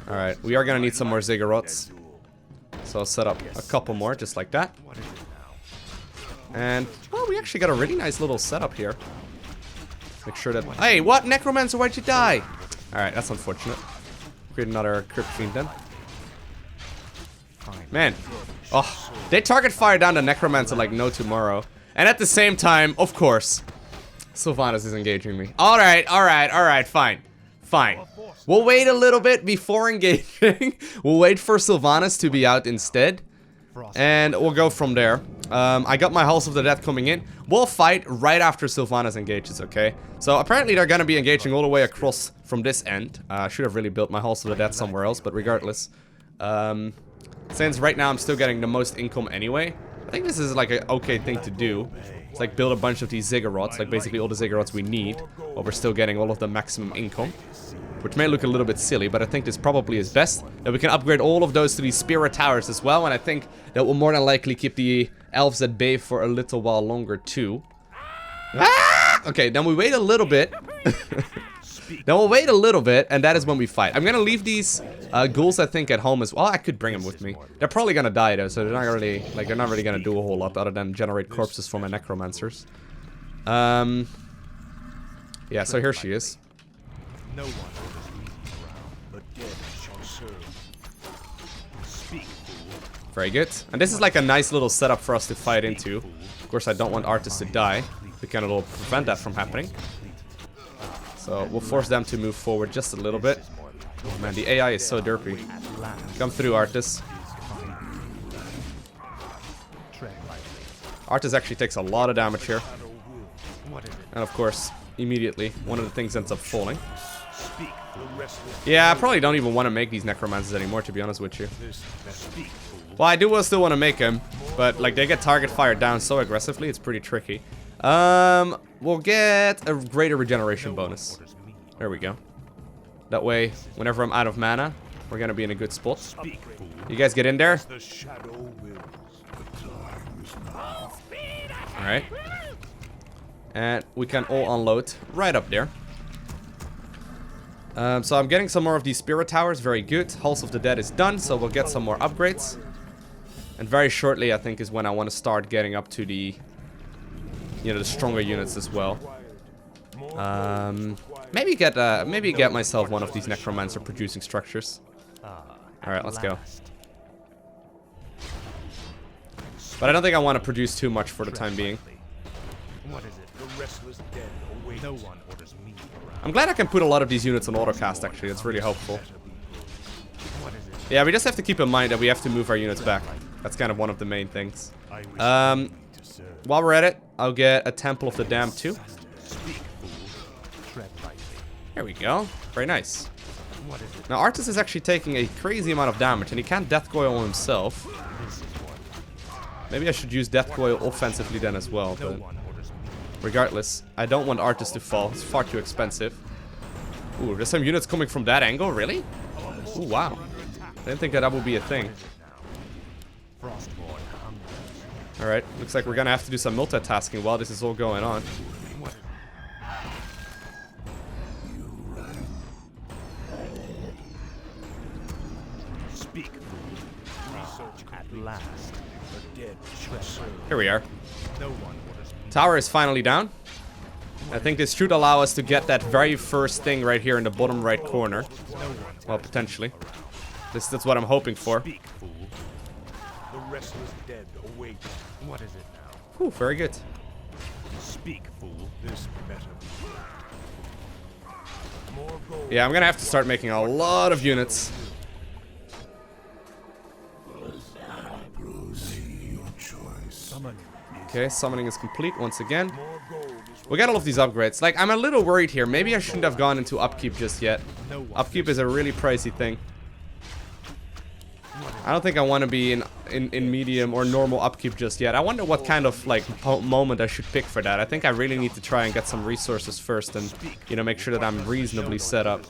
Alright, we are gonna need some more ziggurats. So I'll set up a couple more, just like that. And, well, we actually got a really nice little setup here. Make sure that... Hey, what? Necromancer, why'd you die? Alright, that's unfortunate. Create another Crypt Fiend then. Man. Oh, they target fire down the Necromancer like no tomorrow. And at the same time, of course, Sylvannas is engaging me. Alright, fine. Fine. We'll wait a little bit before engaging. We'll wait for Sylvannas to be out instead. And we'll go from there. I got my Halls of the Dead coming in. We'll fight right after Sylvannas engages, okay? So apparently they're gonna be engaging all the way across from this end. I should have really built my Halls of the Dead somewhere else, but regardless. Since right now I'm still getting the most income anyway, I think this is like an okay thing to do. It's like build a bunch of these ziggurats, like basically all the ziggurats we need, while we're still getting all of the maximum income. Which may look a little bit silly, but I think this probably is best. That we can upgrade all of those to these spirit towers as well, and I think that will more than likely keep the elves at bay for a little while longer too. Ah! Okay, then we wait a little bit. Then we'll wait a little bit, and that is when we fight. I'm gonna leave these ghouls, I think, at home as well. I could bring them with me. They're probably gonna die though, so they're not really gonna do a whole lot other than generate corpses for my necromancers. Yeah, so here she is. No one orders me around. The dead shall serve. Speak, fool. Very good. And this is like a nice little setup for us to fight into. Of course, I don't want Arthas to die. We can prevent that from happening. So we'll force them to move forward just a little bit. Oh man, the AI is so derpy. Come through, Arthas. Arthas actually takes a lot of damage here. And of course, immediately, one of the things ends up falling. Yeah, I probably don't even want to make these necromancers anymore, to be honest with you. Speak, fool. Well, I do still want to make them, but like they get target fired down so aggressively, it's pretty tricky. We'll get a greater regeneration bonus. There we go. That way, whenever I'm out of mana, we're gonna be in a good spot. Speak, fool. You guys get in there. The shadow wills. Alright. And we can all unload right up there. So I'm getting some more of these spirit towers, very good. Halls of the Dead is done, so we'll get some more upgrades. And very shortly, I think, is when I want to start getting up to the, you know, the stronger units as well. Maybe get myself one of these necromancer producing structures. Alright, let's go. But I don't think I want to produce too much for the time being. What is it? The restless dead await. No one orders me around. I'm glad I can put a lot of these units on autocast, actually. It's really helpful. What is it? Yeah, we just have to keep in mind that we have to move our units back. That's kind of one of the main things. While we're at it, I'll get a Temple of the Damned too. Speak, fool. Tread lightly. There we go. Very nice. What is it? Now, Arthas is actually taking a crazy amount of damage, and he can't Death Coil himself. This is what. Maybe I should use Death Coil offensively then as well, No but one orders me. regardless, I don't want Arthas to fall. It's far too expensive. Ooh, there's some units coming from that angle, really? Ooh, wow. I didn't think that would be a thing. Frostborn hungers. Alright, looks like we're gonna have to do some multitasking while this is all going on. What is it? Speak, fool. Research at last. The dead shall serve. Here we are. No one orders me. Tower is finally down. I think this should allow us to get that very first thing right here in the bottom right corner. Well, potentially. That's what I'm hoping for. Speak, fool. The restless dead await. What is it now? Ooh, very good. Speak, fool. This better be. More gold. Yeah, I'm gonna have to start making a lot of units. Okay, summoning is complete once again. More gold is We got all of these upgrades. Like, I'm a little worried here. Maybe I shouldn't have gone into upkeep just yet. Upkeep is a really pricey thing. I don't think I want to be in medium or normal upkeep just yet. I wonder what kind of, like, moment I should pick for that. I think I really need to try and get some resources first and, you know, make sure that I'm reasonably set up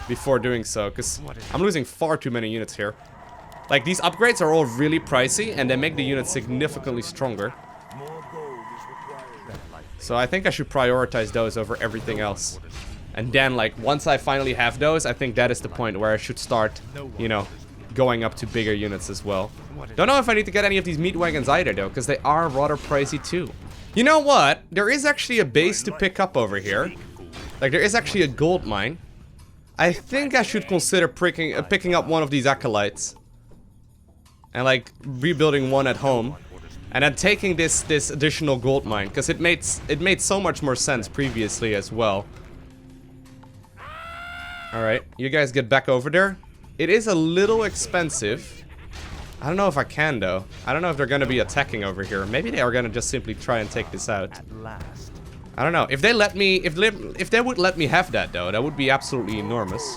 before doing so, because I'm losing far too many units here. Like, these upgrades are all really pricey, and they make the units significantly stronger. more gold is required. So I think I should prioritize those over everything else. And then, like, once I finally have those, I think that is the point where I should start, you know, going up to bigger units as well. Don't know if I need to get any of these meat wagons either, though, because they are rather pricey too. You know what? There is actually a base to pick up over here. Like, there is actually a gold mine. I think I should consider picking up one of these acolytes. And, like, rebuilding one at home. And then taking this additional gold mine, because it made so much more sense previously as well. Alright, you guys get back over there. It is a little expensive. I don't know if I can, though. I don't know if they're going to be attacking over here. Maybe they are going to just simply try and take this out. At last. I don't know. If they let me, if they would let me have that, though, that would be absolutely enormous.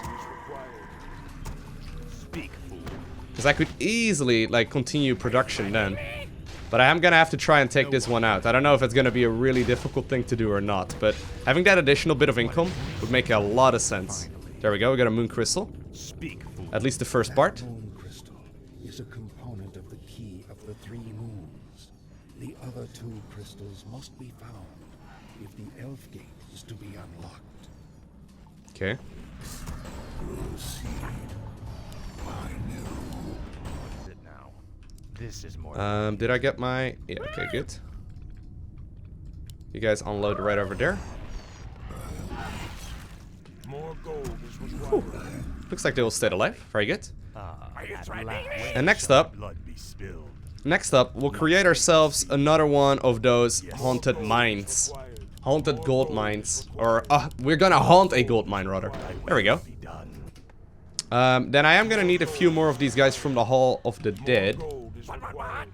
Speak, fool. Because I could easily, like, continue production then. But I am going to have to try and take this one out. I don't know if it's going to be a really difficult thing to do or not. But having that additional bit of income would make a lot of sense. There we go. We got a moon crystal. Speak, fool. At least the first part. Moon crystal is a component of the key of the 3 moons. The other 2 crystals must be found if the elf gate is to be unlocked. Okay. What is it now? This is more. Did I get my... Yeah, okay, good. You guys unload right over there. More gold is required. Looks like they will stay alive. Very good. At last. And next up, Blood be spilled. we'll create ourselves another one of those haunted mines. Haunted gold mines. Or, we're gonna haunt a gold mine, rather. There we go. Be done. Then I am gonna need a few more of these guys from the Hall of the Dead. Gold is required.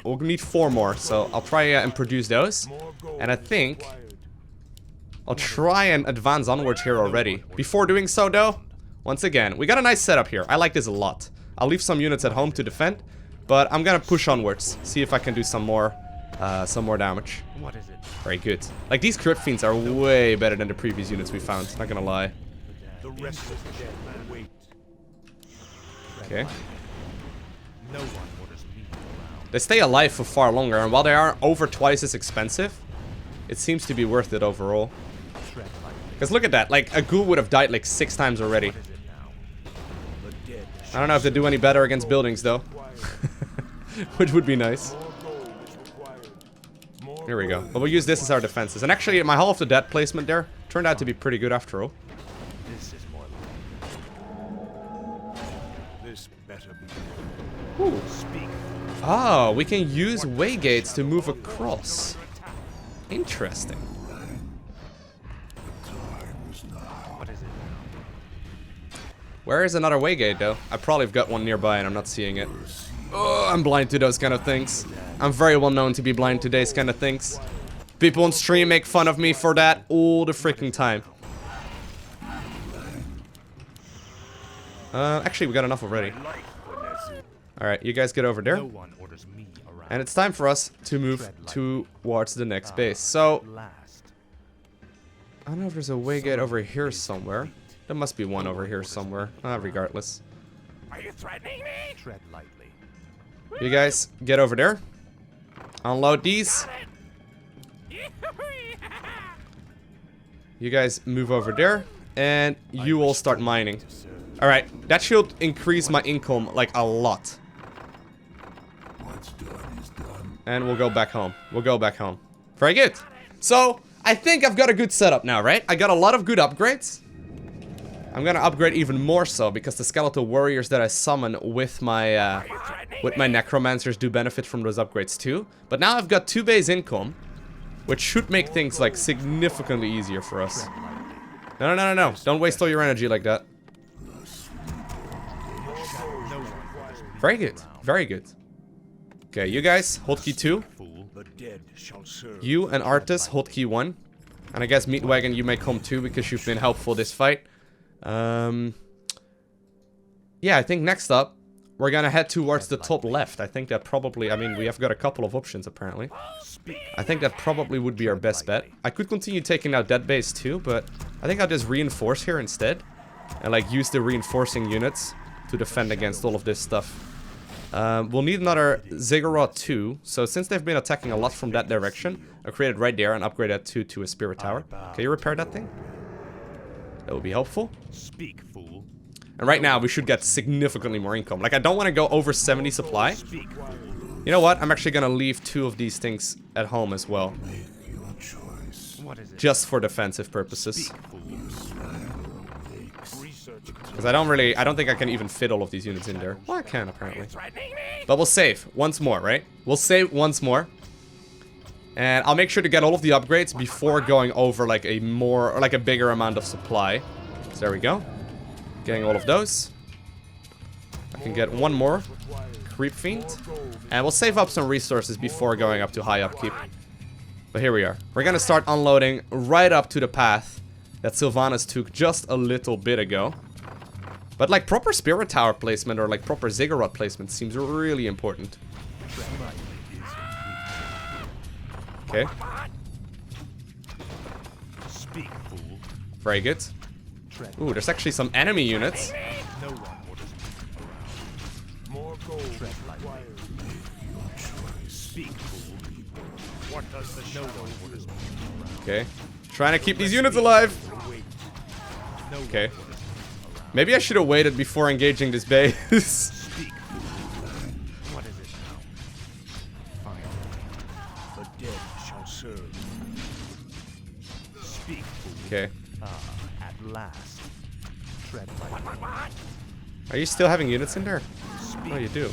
We'll need 4 more, so I'll try and produce those. More gold And I is think... required. I'll try and advance onwards here already. Before doing so, though, once again, we got a nice setup here. I like this a lot. I'll leave some units at home to defend, but I'm gonna push onwards. See if I can do some more damage. What is it? Very good. Like, these crit fiends are way better than the previous units we found. Not gonna lie. The restless dead wait. Okay. No one orders me around. They stay alive for far longer, and while they are over twice as expensive, it seems to be worth it overall. Tread lightly. Because look at that, like, a ghoul would have died like 6 times already. What is it now? The dead. I don't know if they do any better against buildings, though. Which would be nice. Here we go. But we'll use this as our defenses. And actually, my Hall of the Dead placement there turned out to be pretty good after all. This is more like. This better be. Ooh. Speak. Oh, we can use waygates to move across. Interesting. What is it now? Where is another waygate, though? I probably have got one nearby and I'm not seeing it. Oh, I'm blind to those kind of things. I'm very well known to be blind to these kind of things. People on stream make fun of me for that all the freaking time. Actually, we got enough already. Alright, you guys get over there. No one orders me around. And it's time for us to move towards the next base. So, Last. I don't know if there's a waygate over here somewhere. There must be one over here somewhere. Regardless. Are you threatening me? Tread lightly. You guys get over there. Unload these. You guys move over there. And you will start mining. Alright, that should increase my income like a lot. And we'll go back home. We'll go back home. Very good. So, I think I've got a good setup now, right? I got a lot of good upgrades. I'm gonna upgrade even more so because the skeletal warriors that I summon with my necromancers do benefit from those upgrades too. But now I've got 2 base income, which should make things like significantly easier for us. No. Don't waste all your energy like that. Very good. Very good. Okay, you guys, hold key 2. The dead shall serve. You and Arthas, hold key 1. And I guess Meatwagon, you may come too because you've been helpful this fight. Yeah, I think next up, we're gonna head towards the top left. I think that probably, I mean, we have got a couple of options apparently. I think that probably would be our best bet. I could continue taking out that base too, but I think I'll just reinforce here instead. And like use the reinforcing units to defend against all of this stuff. We'll need another Ziggurat too. So since they've been attacking a lot from that direction, I created right there and upgraded that to a Spirit Tower. Can you repair that thing? That would be helpful. Speak, fool. And right now we should get significantly more income. Like I don't want to go over 70 supply. Speak, fool. You know what? I'm actually gonna leave 2 of these things at home as well. What is it? Just for defensive purposes. Speak, fool. Because I don't think I can even fit all of these units in there. Well, I can apparently. But we'll save once more, right? We'll save once more. And I'll make sure to get all of the upgrades before going over like a more, or like a bigger amount of supply. So there we go. Getting all of those. I can get one more Creep Fiend. And we'll save up some resources before going up to high upkeep. But here we are. We're gonna start unloading right up to the path that Sylvannas took just a little bit ago. But like proper Spirit Tower placement or like proper Ziggurat placement seems really important. Okay. Speak, fool. Very good. Ooh, there's actually some enemy units. No one orders me. More gold required. Speak, fool. What does the no one orders me? Okay. Trying to keep these units alive. Okay. Maybe I should have waited before engaging this base. Speak, fool. What is it now? Finally, the dead shall serve. Speak, fool. Okay. At last. Tread lightly. Are you still having units in there? Oh, you do.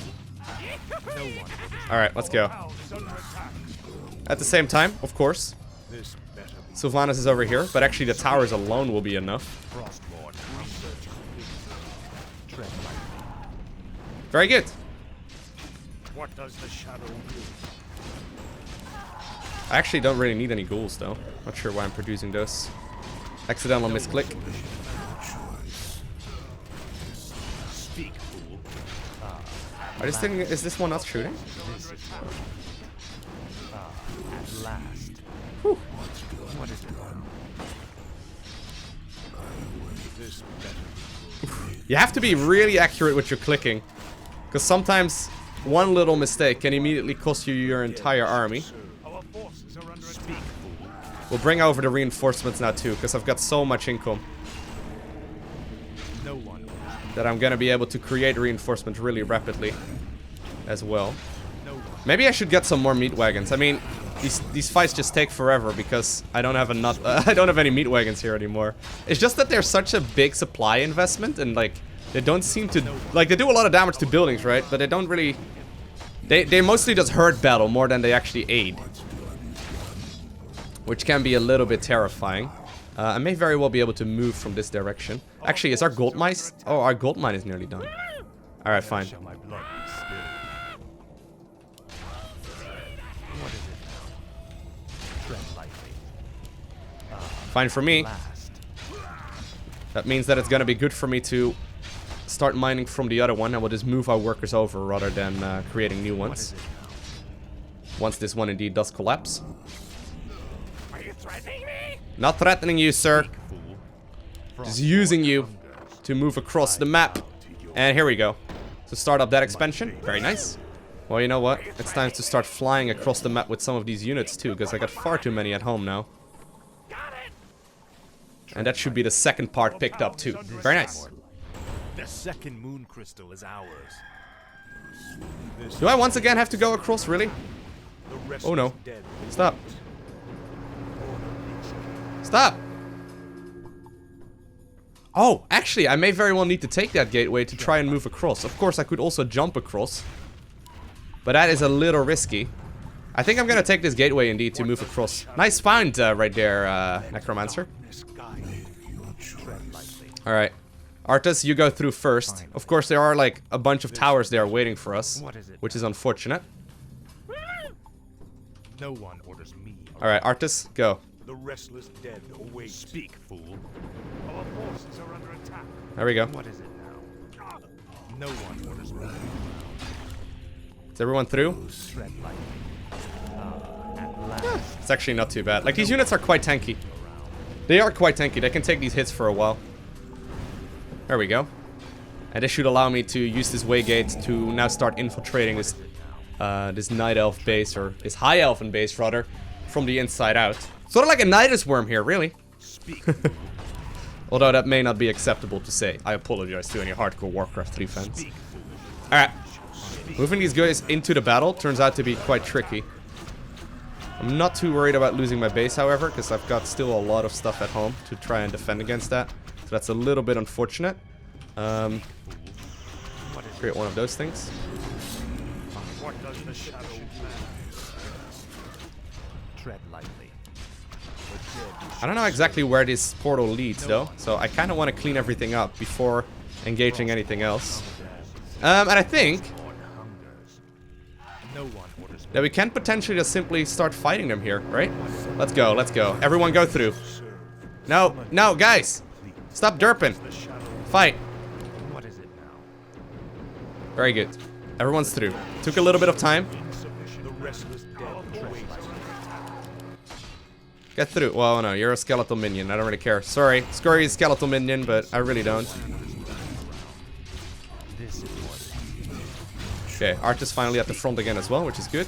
No one. Alright, let's go. At the same time, of course, This better be Sylvannas is over here, but actually the towers alone will be enough. Frostborn. Research. Tread lightly. Very good. What does the shadow do? I actually don't really need any ghouls, though. Not sure why I'm producing those. Accidental misclick. Speak, fool. Is this one not shooting? At last. Whew. What is it? This better. You have to be really accurate with your clicking, because sometimes one little mistake can immediately cost you your entire army. Our forces are under attack. Speak, fool. We'll bring over the reinforcements now too, because I've got so much income No one. that I'm gonna be able to create reinforcements really rapidly as well. No one. Maybe I should get some more meat wagons. I mean, these fights just take forever because I don't have enough. I don't have any meat wagons here anymore. It's just that there's such a big supply investment, and like they don't seem to like they do a lot of damage to buildings, right? But they don't really. They mostly just hurt battle more than they actually aid, which can be a little bit terrifying. I may very well be able to move from this direction. Actually, is our gold mine? Oh, our gold mine is nearly done. All right, fine. Shall my blood be spilled? What is it now? Tread lightly. Fine for me. Last. That means that it's gonna be good for me to start mining from the other one, and we'll just move our workers over rather than creating new What ones. is it now? Once this one indeed does collapse. Are you threatening me? Not threatening you, sir. Fool. Just using you to move across the map. And here we go. So start up that expansion. Very nice. Well, you know what? It's time to start flying across the map with some of these units too, because I got far too many at home now. Got it. And that should be the second part picked up too. Very nice. The second moon crystal is ours. Do I once again have to go across, really? The rest Oh no. is dead. Stop. Stop! Oh, actually, I may very well need to take that gateway to try and move across. Of course, I could also jump across. But that is a little risky. I think I'm gonna take this gateway indeed to move across. Nice find right there, Necromancer. Alright. Arthas, you go through first. Of course, there are like a bunch of towers there waiting for us, which is unfortunate. No one orders me. Alright, Arthas, go. The restless dead await. Speak, fool. Our forces are under attack. There we go. What is it now? No one orders me. Is everyone through? Tread lightly. At last. It's actually not too bad. Like, these units are quite tanky. They are quite tanky. They can take these hits for a while. There we go. And this should allow me to use this waygate to now start infiltrating this this night elf base, or this high elven base rather, from the inside out. Sort of like a nidus worm here, really. Although that may not be acceptable to say. I apologize to any hardcore Warcraft 3 fans. Alright. Moving these guys into the battle turns out to be quite tricky. I'm not too worried about losing my base, however, because I've got still a lot of stuff at home to try and defend against that. So that's a little bit unfortunate. Create one of those things. What does the shadow plan? Tread lightly. I don't know exactly where this portal leads, though. So I kind of want to clean everything up before engaging anything else. And I think that we can potentially just simply start fighting them here, right? Let's go, let's go. Everyone go through. No, no, guys! Stop derping. Fight. What is it now? Very good. Everyone's through. Took a little bit of time. The restless dead await. Get through. Well, no, you're a skeletal minion. I don't really care. Sorry. Scurry skeletal minion, but I really don't. Okay, Arthas finally at the front again as well, which is good.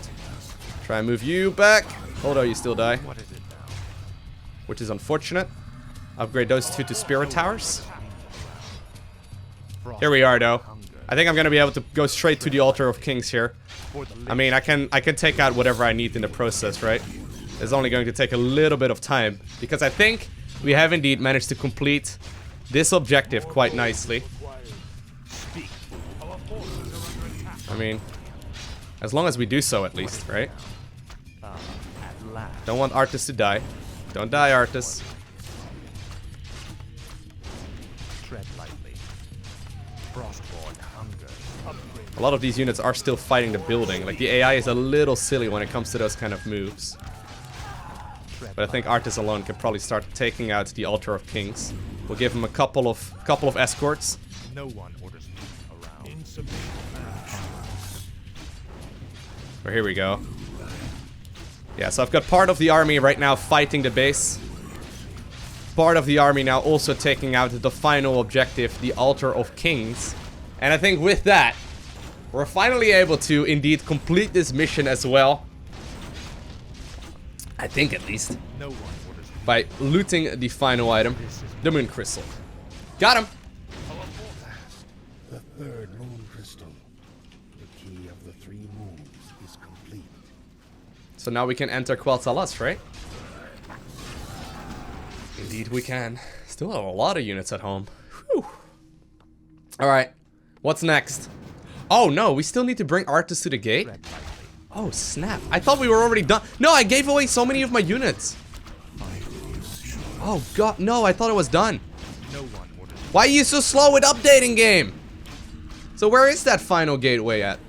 Try and move you back. Although you still die. What is it now? Which is unfortunate. Upgrade those two to spirit towers. Here we are, though. I think I'm gonna be able to go straight to the altar of kings here. I mean, I can take out whatever I need in the process, right? It's only going to take a little bit of time, because I think we have indeed managed to complete this objective quite nicely. I mean, as long as we do so, at least, right? Don't want Arthas to die. Don't die, Arthas. Tread lightly. Frostborn hunger. A lot of these units are still fighting the building. Like, the AI is a little silly when it comes to those kind of moves. But I think Arthas alone can probably start taking out the Altar of Kings. We'll give him a couple of escorts. No one orders me around. But here we go. Yeah, so I've got part of the army right now fighting the base. Part of the army now also taking out the final objective, the Altar of Kings. And I think with that, we're finally able to indeed complete this mission as well. I think at least. No one orders me. By looting the final item, the Moon Crystal. Got him! The third moon crystal. The key of the three moons is complete. So now we can enter Quel'thalas, right? Indeed we can. Still have a lot of units at home. Whew. Alright, what's next? Oh no, we still need to bring Arthas to the gate? Oh snap, I thought we were already done. No, I gave away so many of my units. Oh god, no, I thought it was done. Why are you so slow with updating, game? So where is that final gateway at?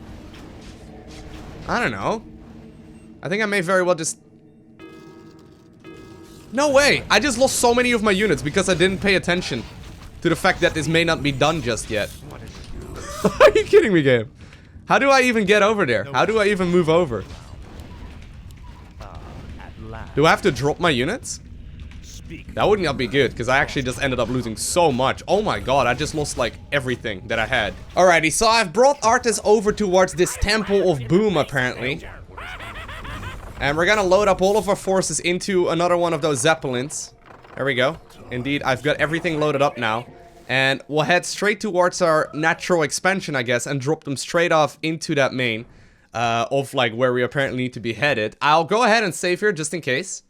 I don't know. I think I may very well just... No way! I just lost so many of my units because I didn't pay attention to the fact that this may not be done just yet. Are you kidding me, game? How do I even get over there? How do I even move over? Do I have to drop my units? That would not be good, because I actually just ended up losing so much. Oh my god, I just lost, like, everything that I had. Alrighty, so I've brought Arthas over towards this Temple of Boom, apparently. And we're gonna load up all of our forces into another one of those Zeppelins. There we go. Indeed, I've got everything loaded up now. And we'll head straight towards our natural expansion, I guess, and drop them straight off into that main. Of, like, where we apparently need to be headed. I'll go ahead and save here, just in case.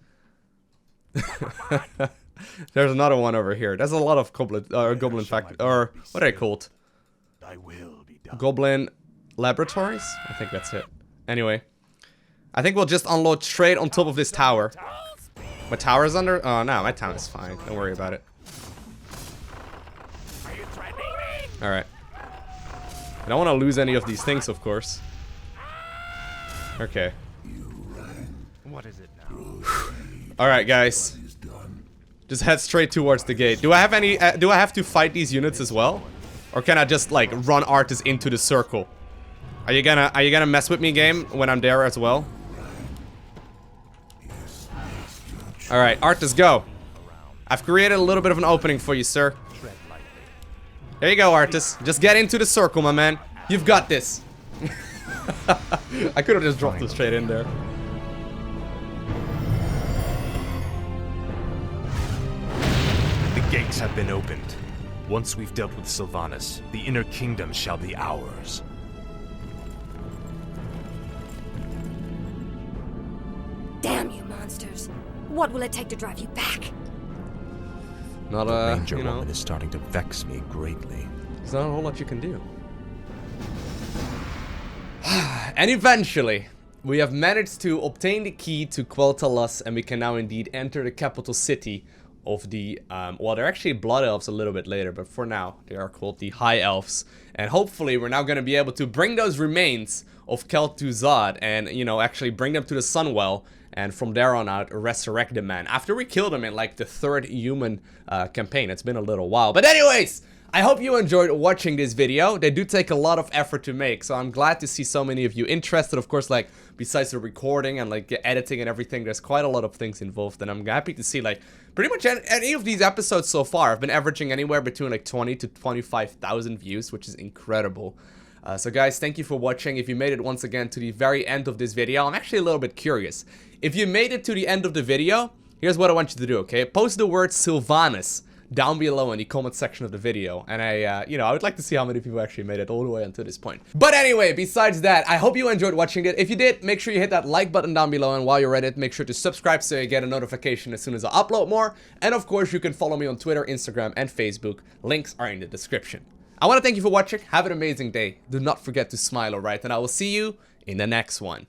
There's another one over here. There's a lot of goblin factory, or what are they called? Goblin laboratories? I think that's it. Anyway, I think we'll just unload straight on top of this tower. My tower's under? Oh no, my town is fine. Don't worry about it. Alright. I don't want to lose any of these things, of course. Okay. What is it now? Alright, guys. Just head straight towards the gate. Do I have any, do I have to fight these units as well? Or can I just, like, run Arthas into the circle? Are you gonna mess with me, game, when I'm there as well? Alright, Arthas, go. I've created a little bit of an opening for you, sir. There you go, Arthas. Just get into the circle, my man. You've got this. I could have just dropped him straight in there. The gates have been opened. Once we've dealt with Sylvannas, the inner kingdom shall be ours. Damn you monsters. What will it take to drive you back? Not The ranger you know, woman is starting to vex me greatly. there's not a whole lot you can do. And eventually, we have managed to obtain the key to Quel'thalas, and we can now indeed enter the capital city of the, well, they're actually Blood Elves a little bit later, but for now, they are called the High Elves. And hopefully, we're now going to be able to bring those remains of Kel'thuzad and, you know, actually bring them to the Sunwell, and from there on out, resurrect the man. After we killed him in, like, the third human campaign. It's been a little while. But anyways, I hope you enjoyed watching this video. They do take a lot of effort to make, so I'm glad to see so many of you interested. Of course, like, besides the recording and, like, the editing and everything, there's quite a lot of things involved, and I'm happy to see, like, pretty much any of these episodes so far. I've been averaging anywhere between, like, 20 to 25,000 views, which is incredible. So guys, thank you for watching. If you made it once again to the very end of this video, I'm actually a little bit curious. If you made it to the end of the video, here's what I want you to do, okay? Post the word Sylvannas down below in the comment section of the video, and I would like to see how many people actually made it all the way until this point. But anyway, besides that, I hope you enjoyed watching it. If you did, make sure you hit that like button down below, and while you're at it, make sure to subscribe so you get a notification as soon as I upload more. And of course, you can follow me on Twitter, Instagram, and Facebook. Links are in the description. I want to thank you for watching. Have an amazing day. Do not forget to smile, alright? And I will see you in the next one.